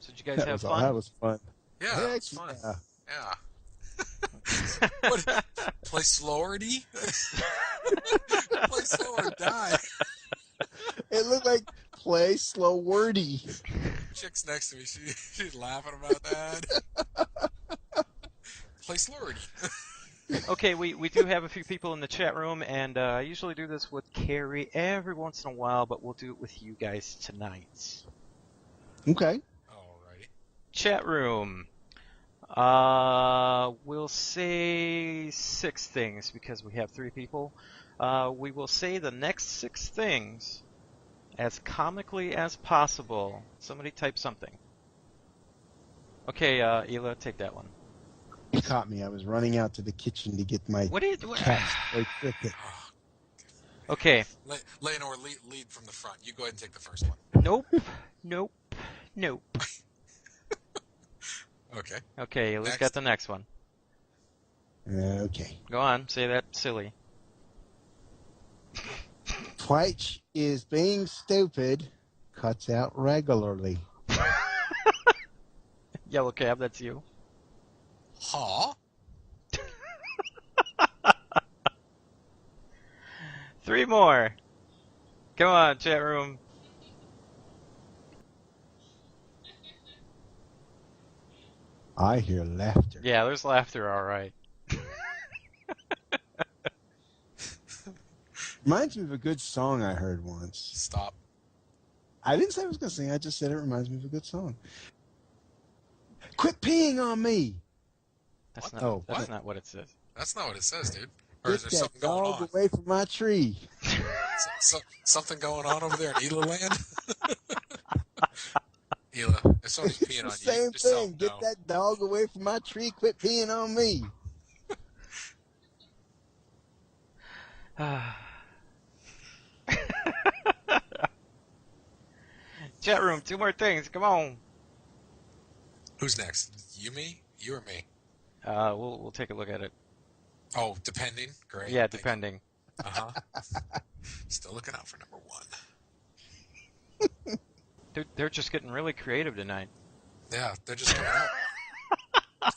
S1: So did you guys have fun?
S5: That was fun.
S6: Yeah, that was fun. Yeah. What? Play Slordy? Play slow or die.
S5: It looked like play slow wordy.
S6: Chick's next to me. She's laughing about that. Play Slordy.
S1: Okay, we do have a few people in the chat room, and I usually do this with Cari every once in a while, but we'll do it with you guys tonight.
S5: Okay.
S6: Alrighty.
S1: Chat room. We'll say 6 things because we have 3 people. We will say the next 6 things as comically as possible. Somebody type something. Okay, Ela, take that one.
S5: You caught me. I was running out to the kitchen to get my cat's toy cricket.
S1: Okay.
S6: Leonor, lead from the front. You go ahead and take the first one.
S1: Nope. Nope. Nope.
S6: Okay.
S1: Okay, Ela's got the next one.
S5: Okay.
S1: Go on, say that silly.
S5: Twitch is being stupid. Cuts out regularly.
S1: Yellowcab, that's you.
S6: Huh?
S1: 3 more. Come on, chat room.
S5: I hear laughter.
S1: Yeah, there's laughter, all right.
S5: Reminds me of a good song I heard once.
S6: Stop.
S5: I didn't say I was going to sing. I just said it reminds me of a good song. Quit peeing on me.
S1: That's not what it says.
S6: That's not what it says, dude. Or is
S5: Get
S6: there
S5: that
S6: something going
S5: dog
S6: on?
S5: away from my tree.
S6: Something going on over there in Ela land? Ela, if somebody's peeing on you,
S5: Same
S6: just tell
S5: thing.
S6: them
S5: Get
S6: no.
S5: that dog away from my tree. Quit peeing on me.
S1: Chat room, 2 more things. Come on.
S6: Who's next? You, me? You or me?
S1: We'll take a look at it.
S6: Oh, depending? Great.
S1: Yeah, depending.
S6: Uh-huh. Still looking out for number 1.
S1: They're just getting really creative tonight.
S6: Yeah, they're just coming up.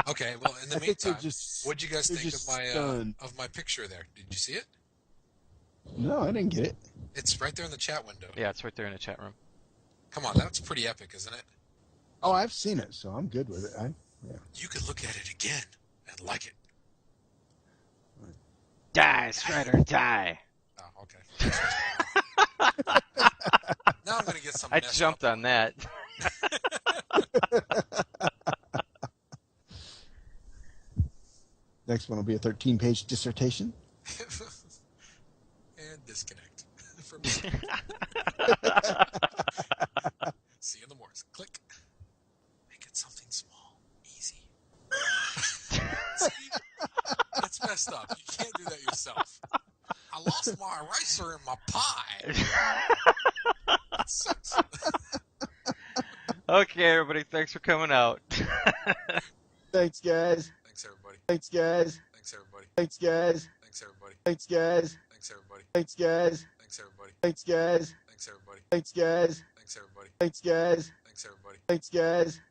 S6: Okay, well, in the meantime, what'd you guys think of my picture there? Did you see it?
S5: No, I didn't get it.
S6: It's right there in the chat window.
S1: Yeah, it's right there in the chat room.
S6: Come on, that's pretty epic, isn't it?
S5: Oh, I've seen it, so I'm good with it.
S6: You could look at it again and like it.
S1: Die, Strider, die.
S6: Oh, okay. Now I'm going to get some.
S1: I jumped on that.
S5: Next one will be a 13-page dissertation.
S6: And disconnect. For me. See you in the mornings. Click. Make it something small. Easy. See? That's messed up. You can't do that yourself. I lost my eraser in my pie. That sucks.
S1: Okay, everybody, thanks for coming out.
S5: Thanks, guys.
S6: Thanks, everybody.
S5: Thanks, guys.
S6: Thanks, everybody.
S5: Thanks, guys.
S6: Thanks, everybody.
S5: Thanks, guys.
S6: Thanks, everybody.
S5: Thanks, guys.
S6: Thanks, everybody.
S5: Thanks, guys.
S6: Thanks, everybody.
S5: Thanks, guys.
S6: Thanks, everybody.
S5: Thanks, guys.
S6: Thanks, everybody.
S5: Thanks, guys.